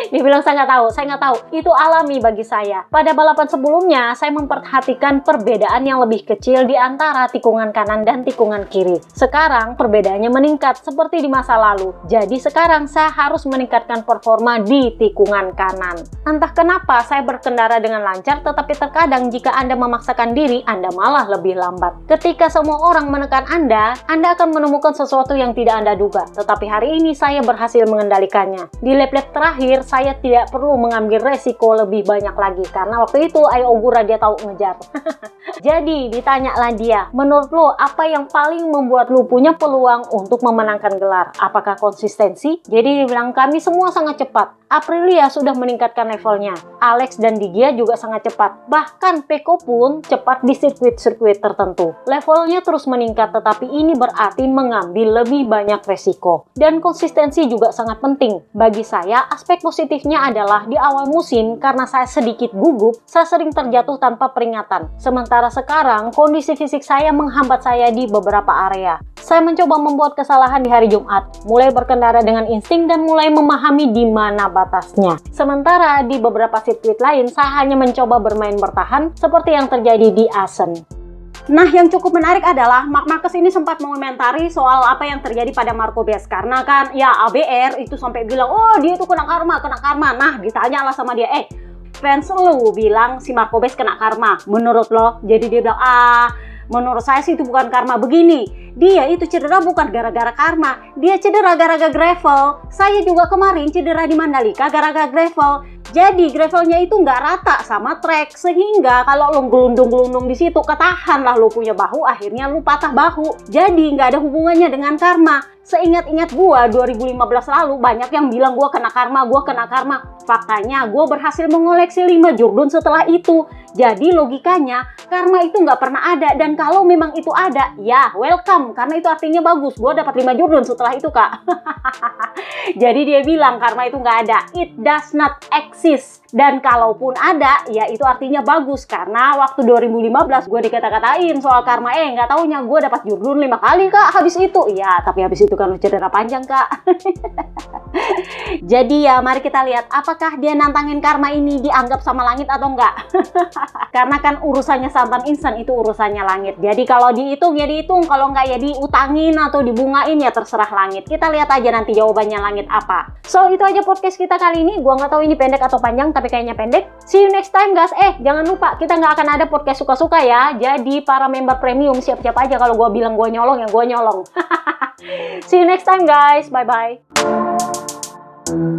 Speaker 1: Dia bilang saya nggak tahu. Itu alami bagi saya. Pada balapan sebelumnya, saya memperhatikan perbedaan yang lebih kecil di antara tikungan kanan dan tikungan kiri. Sekarang perbedaannya meningkat seperti di masa lalu. Jadi sekarang saya harus meningkatkan performa di tikungan kanan. Entah kenapa saya berkendara dengan lancar, tetapi terkadang jika Anda memaksakan diri, Anda malah lebih lambat. Ketika semua orang menekan Anda akan menemukan sesuatu yang tidak Anda duga. Tetapi hari ini saya berhasil mengendalikannya. Di lap-lap terakhir, saya tidak perlu mengambil resiko lebih banyak lagi. Karena waktu itu Ayo Ogura dia tahu ngejar. Jadi ditanyalah dia, menurut lo apa yang paling membuat lo punya peluang untuk memenangkan gelar? Apakah konsistensi? Jadi dibilang kami semua sangat cepat. Aprilia sudah meningkatkan levelnya. Alex dan Digia juga sangat cepat. Bahkan Peko pun cepat di sirkuit-sirkuit tertentu. Levelnya terus meningkat, tetapi ini berarti mengambil lebih banyak resiko. Dan konsistensi juga sangat penting. Bagi saya, aspek positifnya adalah di awal musim, karena saya sedikit gugup, saya sering terjatuh tanpa peringatan. Sementara sekarang, kondisi fisik saya menghambat saya di beberapa area. Saya mencoba membuat kesalahan di hari Jumat, mulai berkendara dengan insting dan mulai memahami di mana batasnya. Sementara di beberapa sirkuit lain, saya hanya mencoba bermain bertahan seperti yang terjadi di Assen. Nah, yang cukup menarik adalah Marc Marquez ini sempat mengomentari soal apa yang terjadi pada Marco Bez. Karena kan, ya ABR itu sampai bilang, oh dia itu kena karma. Nah, ditanyalah sama dia, fans lu bilang si Marco Bez kena karma. Menurut lo? Jadi dia bilang, menurut saya sih itu bukan karma begini. Dia itu cedera bukan gara-gara karma. Dia cedera gara-gara gravel. Saya juga kemarin cedera di Mandalika gara-gara gravel. Jadi gravelnya itu nggak rata sama trek. Sehingga kalau lo gelundung-gelundung di situ, ketahan lah lo punya bahu, akhirnya lo patah bahu. Jadi nggak ada hubungannya dengan karma. Seingat-ingat gua 2015 lalu banyak yang bilang gua kena karma. Faktanya gua berhasil mengoleksi 5 Jordan setelah itu. Jadi logikanya karma itu nggak pernah ada, dan kalau memang itu ada, ya welcome, karena itu artinya bagus. Gua dapat 5 Jordan setelah itu, Kak. Jadi dia bilang karma itu nggak ada, it does not exist. Dan kalaupun ada, ya itu artinya bagus, karena waktu 2015 gue dikata-katain soal karma, nggak taunya gue dapat Jordan 5 kali, Kak, habis itu. Ya, tapi habis itu kan cedera panjang, Kak. Jadi ya mari kita lihat apakah dia nantangin karma ini dianggap sama langit atau enggak. Karena kan urusannya santan instan itu urusannya langit. Jadi kalau dihitung ya dihitung, kalau enggak ya diutangin atau dibungain, ya terserah langit. Kita lihat aja nanti jawabannya langit apa. So itu aja podcast kita kali ini. Gua nggak tahu ini pendek atau panjang, tapi kayaknya pendek. See you next time, guys. Jangan lupa kita nggak akan ada podcast suka-suka ya. Jadi para member premium siap-siap aja kalau gua bilang gua nyolong, ya gua nyolong. See you next time, guys. Bye bye.